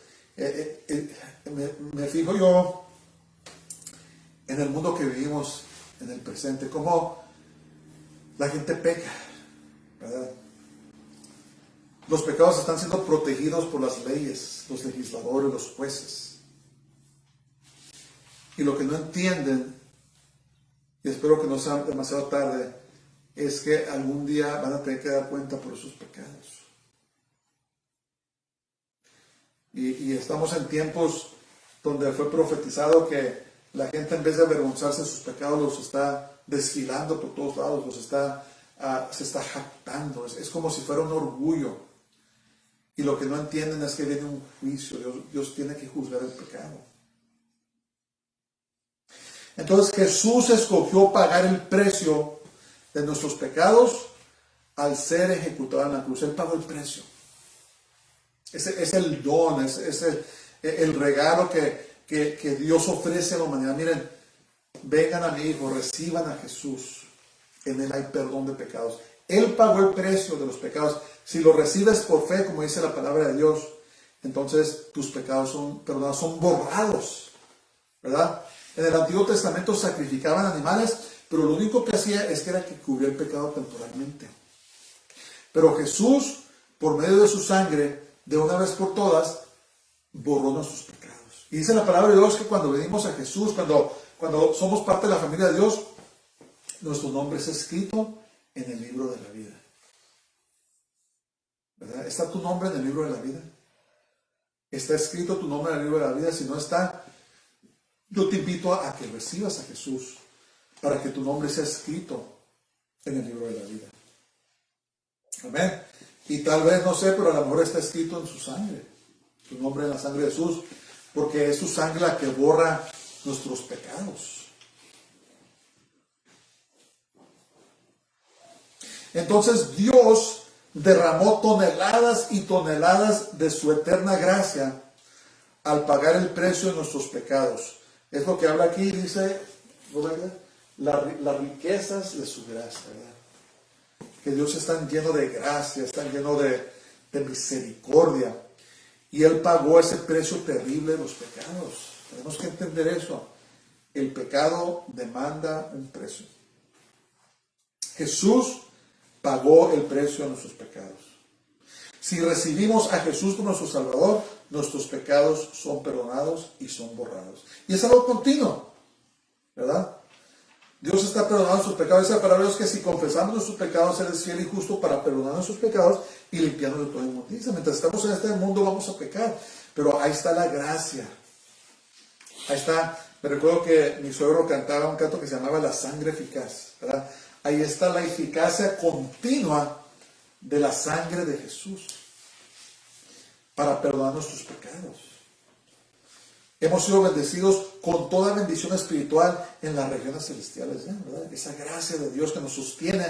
Me fijo yo en el mundo que vivimos en el presente, cómo la gente peca, ¿verdad? Los pecados están siendo protegidos por las leyes, los legisladores, los jueces. Y lo que no entienden, y espero que no sea demasiado tarde, es que algún día van a tener que dar cuenta por sus pecados. Y estamos en tiempos donde fue profetizado que la gente, en vez de avergonzarse de sus pecados, los está desfilando por todos lados, se está jactando. Es como si fuera un orgullo. Y lo que no entienden es que viene un juicio. Dios tiene que juzgar el pecado. Entonces Jesús escogió pagar el precio de nuestros pecados al ser ejecutado en la cruz. Él pagó el precio. Es el don, es el regalo que Dios ofrece a la humanidad. Miren, vengan a mi Hijo, reciban a Jesús. En Él hay perdón de pecados. Él pagó el precio de los pecados. Si lo recibes por fe, como dice la palabra de Dios, entonces tus pecados son perdonados, son borrados, ¿verdad? En el Antiguo Testamento sacrificaban animales, pero lo único que hacía es que era que cubría el pecado temporalmente. Pero Jesús, por medio de su sangre, de una vez por todas, borró nuestros pecados. Y dice la palabra de Dios que cuando venimos a Jesús, cuando somos parte de la familia de Dios, nuestro nombre es escrito en el libro de la vida. ¿Verdad? ¿Está tu nombre en el libro de la vida? ¿Está escrito tu nombre en el libro de la vida? Si no está, yo te invito a que recibas a Jesús para que tu nombre sea escrito en el libro de la vida. Amén. Y tal vez, no sé, pero a lo mejor está escrito en su sangre. Tu nombre en la sangre de Jesús, porque es su sangre la que borra nuestros pecados. Entonces Dios derramó toneladas y toneladas de su eterna gracia al pagar el precio de nuestros pecados. Es lo que habla aquí, dice, las riquezas de su gracia, ¿verdad? Que Dios está lleno de gracia, está lleno de misericordia. Y Él pagó ese precio terrible de los pecados. Tenemos que entender eso. El pecado demanda un precio. Jesús pagó el precio de nuestros pecados. Si recibimos a Jesús como nuestro Salvador, nuestros pecados son perdonados y son borrados. Y es algo continuo, ¿verdad? Dios está perdonando sus pecados. Dice la palabra de Dios que si confesamos nuestros pecados, Él es fiel y justo para perdonar nuestros pecados y limpiarnos de toda inmundicia. Mientras estamos en este mundo vamos a pecar, pero ahí está la gracia. Ahí está. Me recuerdo que mi suegro cantaba un canto que se llamaba La Sangre Eficaz, ¿verdad? Ahí está la eficacia continua de la sangre de Jesús para perdonar nuestros pecados. Hemos sido bendecidos con toda bendición espiritual en las regiones celestiales, ¿verdad? Esa gracia de Dios que nos sostiene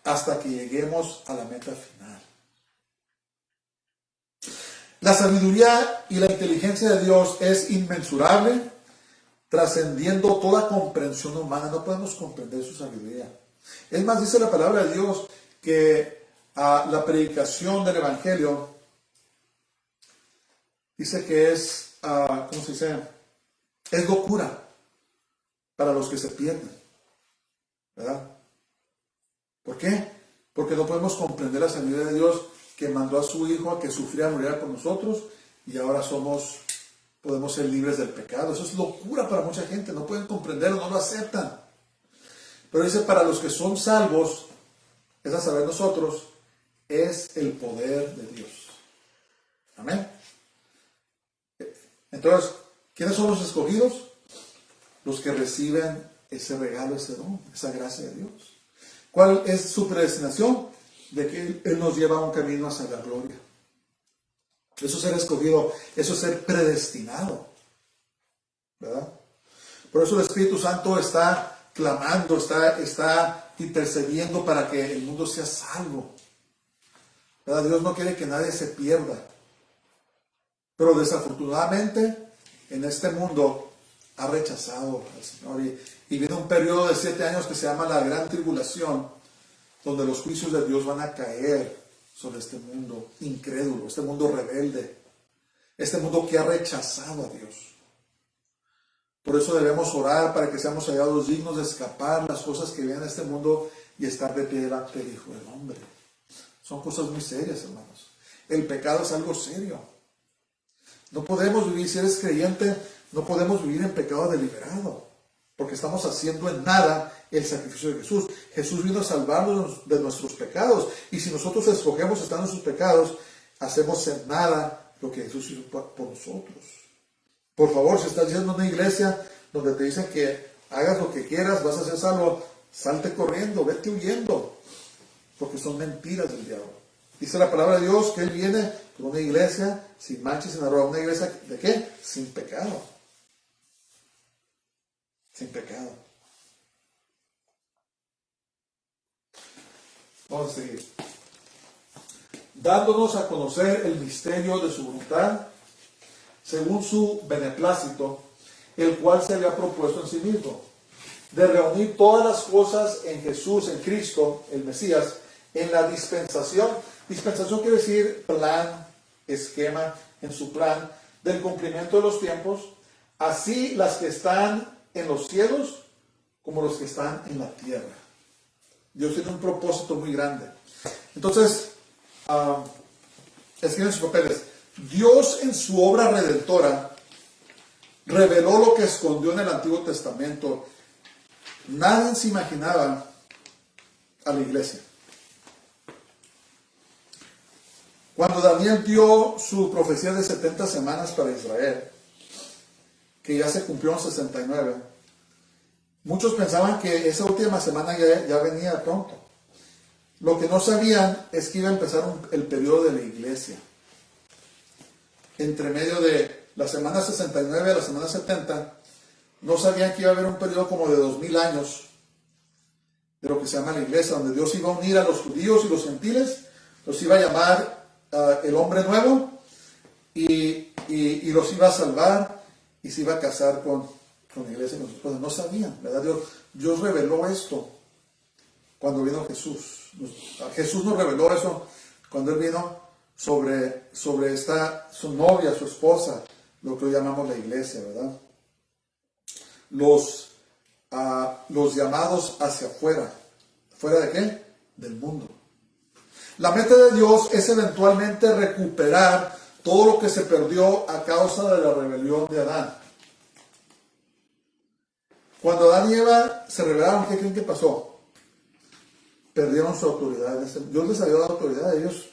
hasta que lleguemos a la meta final. La sabiduría y la inteligencia de Dios es inmensurable, trascendiendo toda comprensión humana. No podemos comprender su sabiduría. Es más, dice la palabra de Dios que la predicación del Evangelio dice que es, ¿cómo se dice? Es locura para los que se pierden, ¿verdad? ¿Por qué? Porque no podemos comprender la sabiduría de Dios que mandó a su Hijo a que sufriera y muriera por nosotros y ahora podemos ser libres del pecado. Eso es locura para mucha gente, no pueden comprenderlo, no lo aceptan. Pero dice, para los que son salvos, es a saber nosotros, es el poder de Dios. Amén. Entonces, ¿quiénes son los escogidos? Los que reciben ese regalo, ese don, esa gracia de Dios. ¿Cuál es su predestinación? De que Él nos lleva a un camino hacia la gloria. Eso es ser escogido, eso es ser predestinado, ¿verdad? Por eso el Espíritu Santo está clamando, está intercediendo para que el mundo sea salvo, ¿verdad? Dios no quiere que nadie se pierda. Pero desafortunadamente en este mundo ha rechazado al Señor y viene un periodo de 7 años que se llama la Gran Tribulación, donde los juicios de Dios van a caer sobre este mundo incrédulo, este mundo rebelde, este mundo que ha rechazado a Dios. Por eso debemos orar para que seamos hallados dignos de escapar las cosas que vienen a este mundo y estar de pie delante del Hijo del Hombre. Son cosas muy serias, hermanos. El pecado es algo serio. No podemos vivir, si eres creyente, no podemos vivir en pecado deliberado, porque estamos haciendo en nada el sacrificio de Jesús. Jesús vino a salvarnos de nuestros pecados, y si nosotros escogemos estar en sus pecados, hacemos en nada lo que Jesús hizo por nosotros. Por favor, si estás yendo a una iglesia donde te dicen que hagas lo que quieras, vas a ser salvo, salte corriendo, vete huyendo, porque son mentiras del diablo. Dice la palabra de Dios que Él viene por una iglesia sin mancha y sin arruga. ¿Una iglesia de qué? Sin pecado. Sin pecado. Vamos a seguir. Dándonos a conocer el misterio de su voluntad, según su beneplácito, el cual se había propuesto en sí mismo, de reunir todas las cosas en Jesús, en Cristo, el Mesías, en la dispensación. Dispensación quiere decir plan, esquema, en su plan del cumplimiento de los tiempos, así las que están en los cielos como los que están en la tierra. Dios tiene un propósito muy grande. Entonces, escriben sus papeles. Dios en su obra redentora reveló lo que escondió en el Antiguo Testamento. Nadie se imaginaba a la iglesia. Cuando Daniel dio su profecía de 70 semanas para Israel, que ya se cumplió en 69, muchos pensaban que esa última semana ya venía pronto. Lo que no sabían es que iba a empezar el periodo de la iglesia. Entre medio de la semana 69 a la semana 70, no sabían que iba a haber un periodo como de 2000 años de lo que se llama la iglesia, donde Dios iba a unir a los judíos y los gentiles, los iba a llamar el hombre nuevo y los iba a salvar y se iba a casar con la iglesia y con sus esposas. No sabían, ¿verdad? Dios reveló esto cuando vino Jesús. Jesús nos reveló eso cuando Él vino sobre su novia, su esposa, lo que hoy llamamos la iglesia, ¿verdad? Los llamados hacia afuera. ¿Fuera de qué? Del mundo. La meta de Dios es eventualmente recuperar todo lo que se perdió a causa de la rebelión de Adán. Cuando Adán y Eva se rebelaron, ¿qué creen que pasó? Perdieron su autoridad. Dios les había dado autoridad, ellos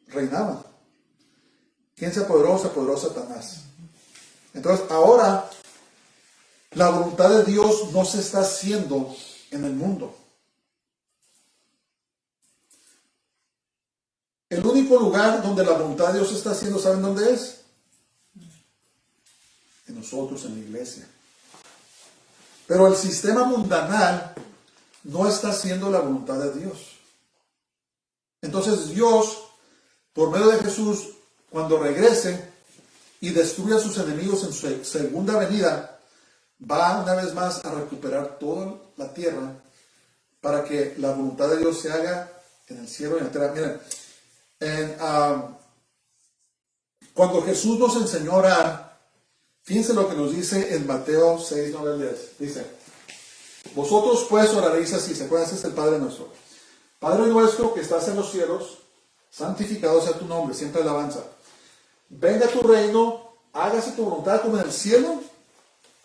reinaban. ¿Quién se apoderó? Se apoderó Satanás. Entonces, ahora, la voluntad de Dios no se está haciendo en el mundo. El único lugar donde la voluntad de Dios se está haciendo, ¿saben dónde es? En nosotros, en la iglesia. Pero el sistema mundanal no está haciendo la voluntad de Dios. Entonces Dios, por medio de Jesús, cuando regrese y destruya a sus enemigos en su segunda venida, va una vez más a recuperar toda la tierra para que la voluntad de Dios se haga en el cielo y en la tierra. Miren, cuando Jesús nos enseñó a orar, fíjense lo que nos dice en Mateo 6, 9 al 10. Dice: vosotros pues oraréis así. ¿Se acuerdan? Este es el Padre nuestro. Padre nuestro que estás en los cielos, santificado sea tu nombre, siempre alabanza. Venga tu reino, hágase tu voluntad como en el cielo,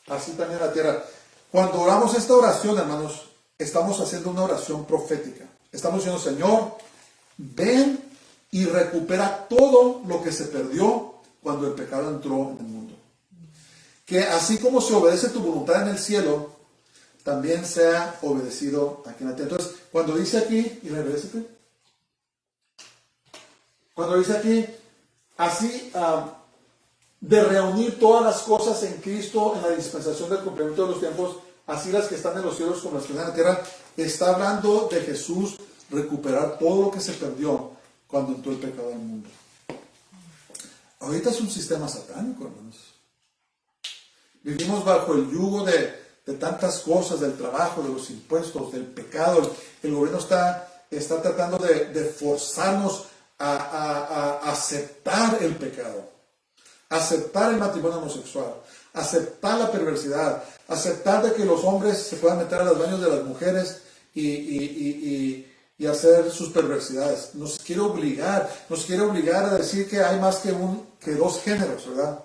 así también en la tierra. Cuando oramos esta oración, hermanos, estamos haciendo una oración profética. Estamos diciendo: Señor, ven y recupera todo lo que se perdió cuando el pecado entró en el mundo. Que así como se obedece tu voluntad en el cielo, también sea obedecido aquí en la tierra. Entonces, cuando dice aquí, y regrésate, cuando dice aquí, así, de reunir todas las cosas en Cristo en la dispensación del cumplimiento de los tiempos, así las que están en los cielos como las que están en la tierra, está hablando de Jesús recuperar todo lo que se perdió cuando entró el pecado al mundo. Ahorita es un sistema satánico, hermanos. Vivimos bajo el yugo de tantas cosas, del trabajo, de los impuestos, del pecado. El gobierno está tratando de forzarnos a aceptar el pecado, aceptar el matrimonio homosexual, aceptar la perversidad, aceptar de que los hombres se puedan meter a los baños de las mujeres y hacer sus perversidades. Nos quiere obligar a decir que hay más que dos géneros, ¿verdad?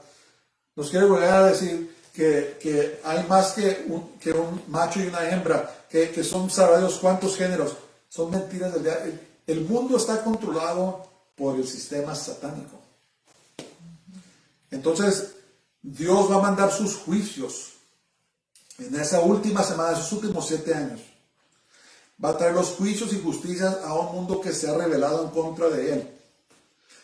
Nos quiere obligar a decir que hay más que un macho y una hembra, que son sabrá Dios cuántos géneros. Son mentiras del diablo. El mundo está controlado por el sistema satánico. Entonces, Dios va a mandar sus juicios en esa última semana, esos últimos 7 años. Va a traer los juicios y justicias a un mundo que se ha rebelado en contra de Él.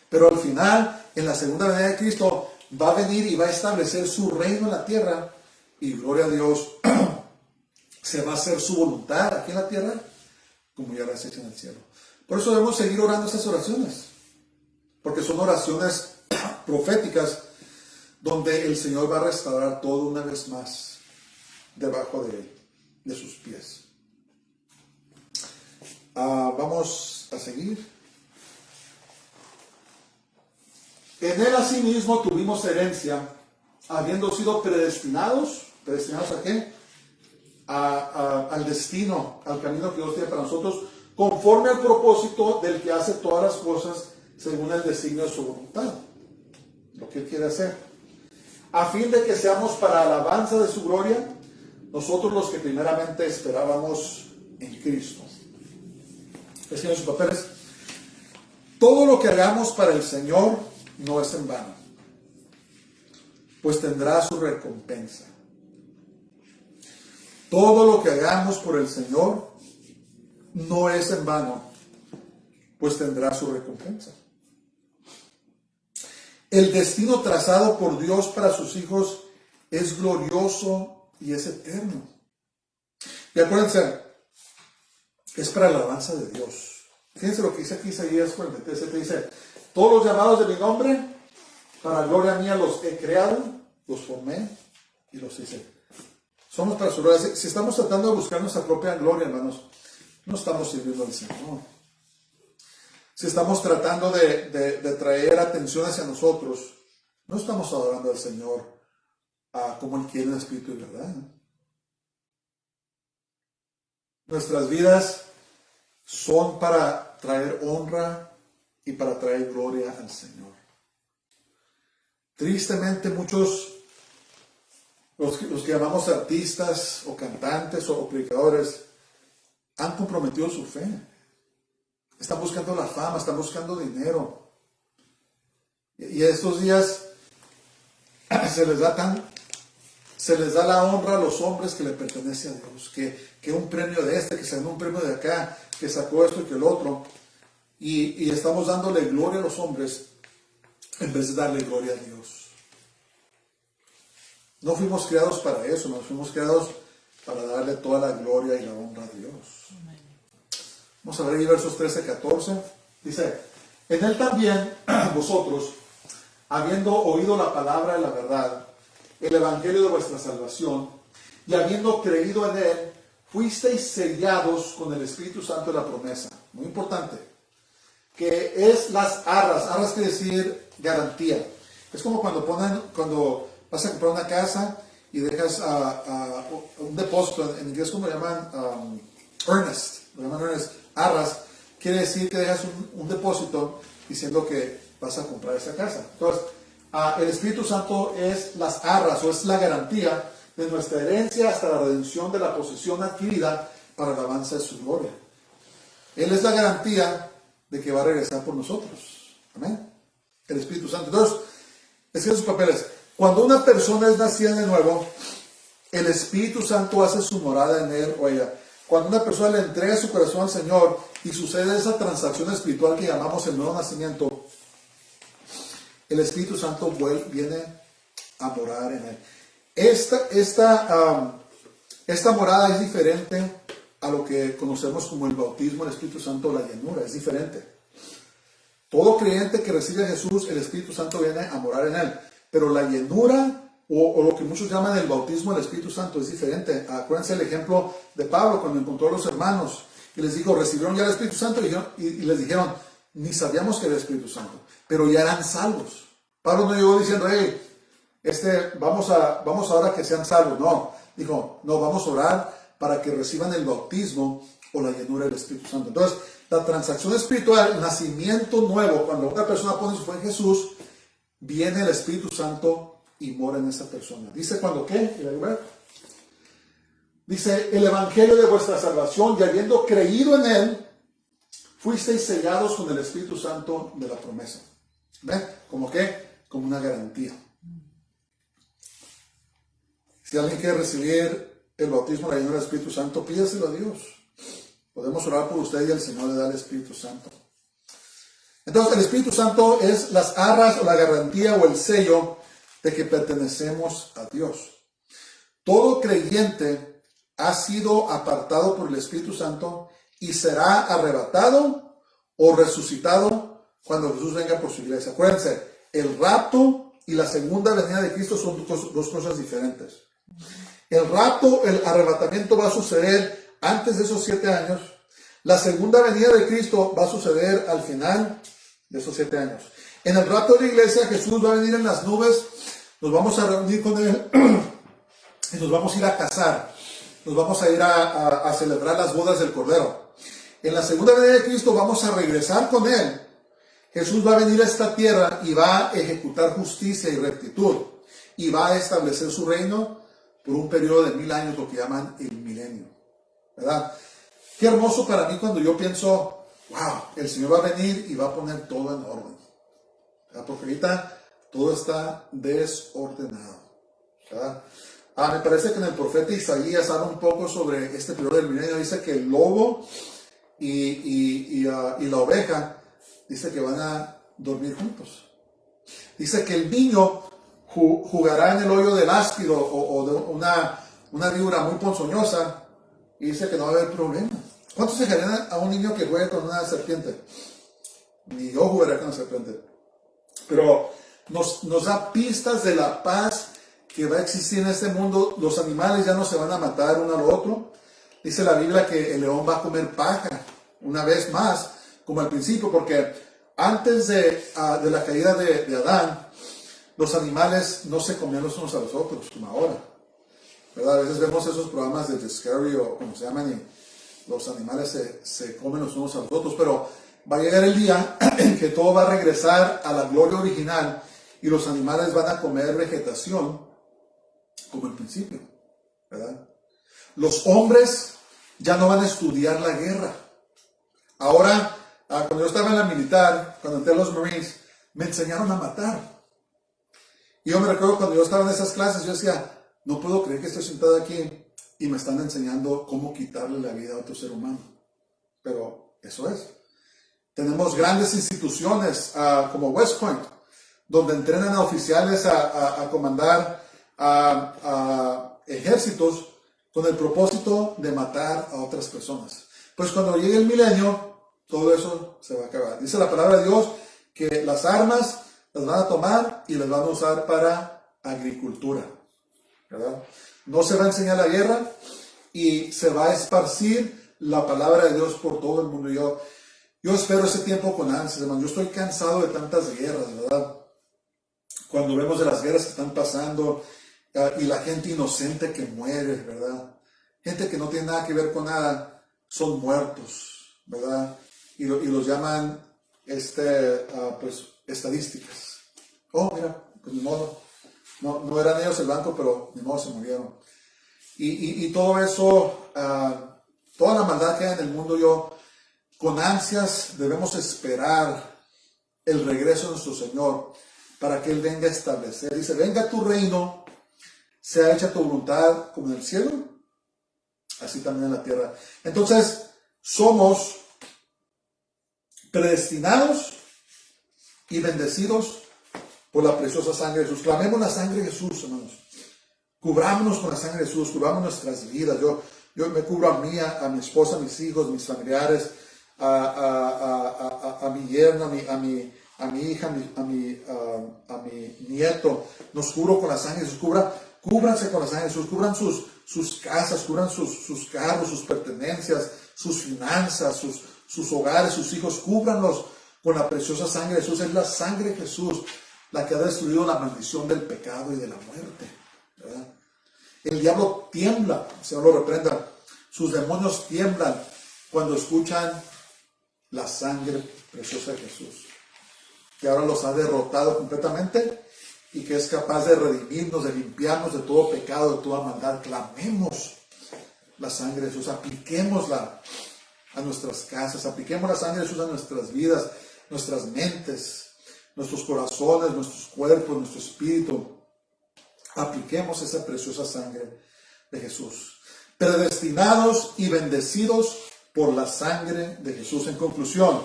Pero al final, en la segunda venida de Cristo, va a venir y va a establecer su reino en la tierra. Y gloria a Dios, se va a hacer su voluntad aquí en la tierra, como ya la has hecho en el cielo. Por eso debemos seguir orando estas oraciones. Porque son oraciones proféticas donde el Señor va a restaurar todo una vez más debajo de sus pies. Vamos a seguir. En Él asimismo tuvimos herencia, habiendo sido predestinados. ¿Predestinados a qué? Al destino, al camino que Dios tiene para nosotros, conforme al propósito del que hace todas las cosas según el designio de su voluntad. Lo que Él quiere hacer. A fin de que seamos para alabanza de su gloria, nosotros los que primeramente esperábamos en Cristo. Escriban sus papeles. Todo lo que hagamos para el Señor no es en vano, pues tendrá su recompensa. Todo lo que hagamos por el Señor no es en vano, pues tendrá su recompensa. El destino trazado por Dios para sus hijos es glorioso y es eterno. Y acuérdense, es para la alabanza de Dios. Fíjense lo que dice aquí Isaías 47, dice: todos los llamados de mi nombre, para gloria mía los he creado, los formé y los hice. Somos para su gloria. Si estamos tratando de buscar nuestra propia gloria, hermanos, no estamos sirviendo al Señor. Si estamos tratando de traer atención hacia nosotros, no estamos adorando al Señor como Él quiere en espíritu y verdad. Nuestras vidas son para traer honra y para traer gloria al Señor. Tristemente muchos, los que llamamos artistas o cantantes o predicadores, han comprometido su fe. Están buscando la fama, están buscando dinero. Y estos días se les da la honra a los hombres que le pertenece a Dios. Que un premio de que sacó un premio de acá, que sacó esto y que el otro. Y estamos dándole gloria a los hombres en vez de darle gloria a Dios. No fuimos creados para eso, nos fuimos creados para darle toda la gloria y la honra a Dios. Vamos a ver ahí versos 13-14. Dice, en él también vosotros, habiendo oído la palabra de la verdad, el evangelio de vuestra salvación, y habiendo creído en él, fuisteis sellados con el Espíritu Santo de la promesa. Muy importante. Que es las arras. Arras quiere decir garantía. Es como cuando vas a comprar una casa y dejas un depósito, en inglés como lo llaman earnest, arras, quiere decir que dejas un depósito diciendo que vas a comprar esa casa. Entonces, el Espíritu Santo es las arras o es la garantía de nuestra herencia hasta la redención de la posesión adquirida para el avance de su gloria. Él es la garantía de que va a regresar por nosotros. Amén. El Espíritu Santo. Entonces, escriben sus papeles. Cuando una persona es nacida de nuevo, el Espíritu Santo hace su morada en él o ella. Cuando una persona le entrega su corazón al Señor y sucede esa transacción espiritual que llamamos el nuevo nacimiento, el Espíritu Santo viene a morar en él. Esta morada es diferente a lo que conocemos como el bautismo del Espíritu Santo, la llenura, es diferente. Todo creyente que recibe a Jesús, el Espíritu Santo viene a morar en él. Pero la llenura, o lo que muchos llaman el bautismo del Espíritu Santo, es diferente. Acuérdense el ejemplo de Pablo cuando encontró a los hermanos y les dijo, ¿recibieron ya el Espíritu Santo? Y les dijeron, ni sabíamos que era el Espíritu Santo, pero ya eran salvos. Pablo no llegó diciendo, hey, vamos ahora que sean salvos. No, dijo, no, vamos a orar para que reciban el bautismo o la llenura del Espíritu Santo. Entonces, la transacción espiritual, el nacimiento nuevo, cuando una persona pone su fe en Jesús, viene el Espíritu Santo y mora en esa persona. Dice cuando qué, dice el evangelio de vuestra salvación, y habiendo creído en él, fuisteis sellados con el Espíritu Santo de la promesa. ¿Ven? ¿Como qué? Como una garantía. Si alguien quiere recibir el bautismo, la llenura del Espíritu Santo, pídaselo a Dios. Podemos orar por usted y el Señor le da el Espíritu Santo. Entonces, el Espíritu Santo es las arras o la garantía o el sello de que pertenecemos a Dios. Todo creyente ha sido apartado por el Espíritu Santo y será arrebatado o resucitado cuando Jesús venga por su iglesia. Acuérdense, el rapto y la segunda venida de Cristo son dos cosas diferentes. El rapto, el arrebatamiento va a suceder antes de esos 7 años. La segunda venida de Cristo va a suceder al final de esos 7 años. En el rapto de la iglesia, Jesús va a venir en las nubes, nos vamos a reunir con Él y nos vamos a ir a casar. Nos vamos a ir a celebrar las bodas del Cordero. En la segunda venida de Cristo vamos a regresar con Él. Jesús va a venir a esta tierra y va a ejecutar justicia y rectitud. Y va a establecer su reino por un periodo de 1000 años, lo que llaman el milenio. ¿Verdad? Qué hermoso para mí cuando yo pienso, wow, el Señor va a venir y va a poner todo en orden. ¿Verdad? Porque ahorita todo está desordenado. ¿Verdad? Me parece que en el profeta Isaías habla un poco sobre este periodo del milenio. Dice que el lobo y la oveja, dice que van a dormir juntos. Dice que el niño jugará en el hoyo del áspido o de una víbora muy ponzoñosa, y dice que no va a haber problema. ¿Cuántos dejarían a un niño que juegue con una serpiente? Ni yo jugaré con una serpiente. Pero nos da pistas de la paz que va a existir en este mundo. Los animales ya no se van a matar uno al otro. Dice la Biblia que el león va a comer paja una vez más, como al principio, porque antes de la caída de Adán, los animales no se comían los unos a los otros, como ahora. ¿Verdad? A veces vemos esos programas de Discovery o como se llaman, y los animales se comen los unos a los otros, pero va a llegar el día en que todo va a regresar a la gloria original y los animales van a comer vegetación como al principio, ¿verdad? Los hombres ya no van a estudiar la guerra. Ahora, cuando yo estaba en la militar, cuando entré a los Marines, me enseñaron a matar. Y yo me recuerdo cuando yo estaba en esas clases, yo decía, no puedo creer que estoy sentado aquí y me están enseñando cómo quitarle la vida a otro ser humano. Pero eso es. Tenemos grandes instituciones como West Point, donde entrenan a oficiales a comandar a ejércitos con el propósito de matar a otras personas. Pues cuando llegue el milenio, todo eso se va a acabar. Dice la palabra de Dios que las armas las van a tomar y las van a usar para agricultura, ¿verdad? No se va a enseñar la guerra y se va a esparcir la palabra de Dios por todo el mundo. Yo espero ese tiempo con ansias, hermano. Yo estoy cansado de tantas guerras, ¿verdad? Cuando vemos de las guerras que están pasando y la gente inocente que muere, ¿verdad? Gente que no tiene nada que ver con nada, son muertos, ¿verdad? Y los llaman, pues, estadísticas. Oh, mira, pues ni modo. No eran ellos el banco, pero ni modo se murieron. Y todo eso, toda la maldad que hay en el mundo, con ansias debemos esperar el regreso de nuestro Señor para que Él venga a establecer. Dice, venga tu reino, sea hecha tu voluntad como en el cielo, así también en la tierra. Entonces, somos predestinados y bendecidos por la preciosa sangre de Jesús. Clamemos la sangre de Jesús, hermanos. Cubrámonos con la sangre de Jesús, cubramos nuestras vidas. Yo me cubro a mí, a mi esposa, a mis hijos, mis familiares, a mi yerno, a mi hija, a mi nieto. Nos cubro con la sangre de Jesús. Cúbranse con la sangre de Jesús. Cubran sus casas, cubran sus carros, sus pertenencias, sus finanzas, sus hogares, sus hijos. Cúbranlos con la preciosa sangre de Jesús. Es la sangre de Jesús la que ha destruido la maldición del pecado y de la muerte, ¿verdad? El diablo tiembla, el Señor lo reprenda. Sus demonios tiemblan cuando escuchan la sangre preciosa de Jesús, que ahora los ha derrotado completamente y que es capaz de redimirnos, de limpiarnos de todo pecado, de toda maldad. Clamemos la sangre de Jesús, apliquémosla a nuestras casas, apliquemos la sangre de Jesús a nuestras vidas, nuestras mentes, nuestros corazones, nuestros cuerpos, nuestro espíritu. Apliquemos esa preciosa sangre de Jesús. Predestinados y bendecidos por la sangre de Jesús. En conclusión,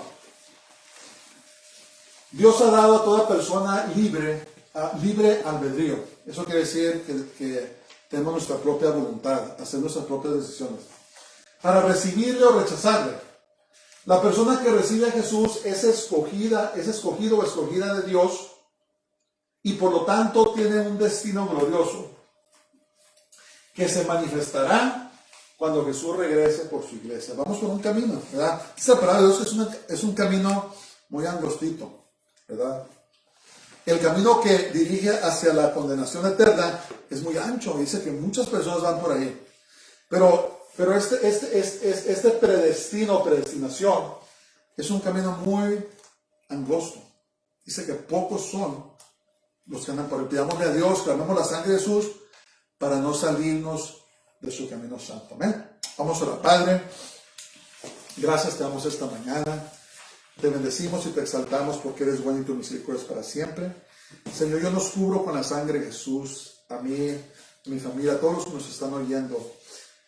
Dios ha dado a toda persona libre albedrío. Eso quiere decir que tenemos nuestra propia voluntad, hacer nuestras propias decisiones, para recibirle o rechazarle. La persona que recibe a Jesús es escogido o escogida de Dios y por lo tanto tiene un destino glorioso que se manifestará cuando Jesús regrese por su iglesia. Vamos por un camino, ¿verdad? Esta palabra de Dios es un camino muy angostito, ¿verdad? El camino que dirige hacia la condenación eterna es muy ancho. Dice que muchas personas van por ahí. Pero este predestinación es un camino muy angosto. Dice que pocos son los que andan por ahí. Pidámosle a Dios, clamemos la sangre de Jesús para no salirnos de su camino santo. Amén. Vamos a orar. Padre, gracias te damos esta mañana. Te bendecimos y te exaltamos porque eres bueno y tu misericordia es para siempre. Señor, yo nos cubro con la sangre de Jesús, a mí, a mi familia, a todos los que nos están oyendo.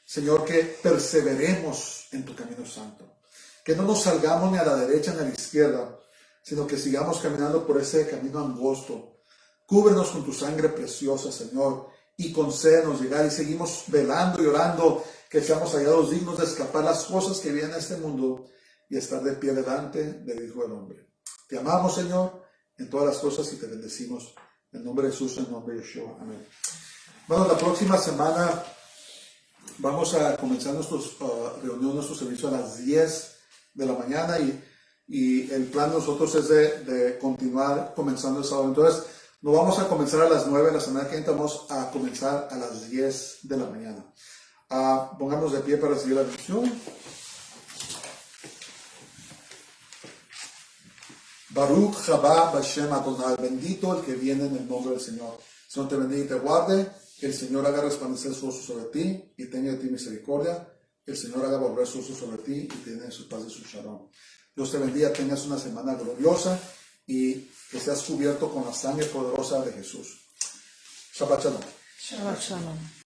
Señor, que perseveremos en tu camino santo. Que no nos salgamos ni a la derecha ni a la izquierda, sino que sigamos caminando por ese camino angosto. Cúbrenos con tu sangre preciosa, Señor, y concédenos llegar y seguimos velando y orando que seamos hallados dignos de escapar las cosas que vienen a este mundo y estar de pie delante del Hijo del Hombre. Te amamos, Señor, en todas las cosas y te bendecimos. En nombre de Jesús, en nombre de Yeshua. Amén. Bueno, la próxima semana vamos a comenzar nuestros reunión, nuestro servicio a las 10 de la mañana y el plan de nosotros es de continuar comenzando el sábado. Entonces, no vamos a comenzar a las 9 la semana que viene, vamos a comenzar a las 10 de la mañana. Pongámonos de pie para recibir la bendición. Baruch haba Bashem Adonai. Bendito el que viene en el nombre del Señor. Señor te bendiga y te guarde. Que el Señor haga resplandecer su rostro sobre ti y tenga de ti misericordia. Que el Señor haga volver su rostro sobre ti y tenga su paz y su shalom. Dios te bendiga, tengas una semana gloriosa y que seas cubierto con la sangre poderosa de Jesús. Shabbat shalom. Shabbat shalom.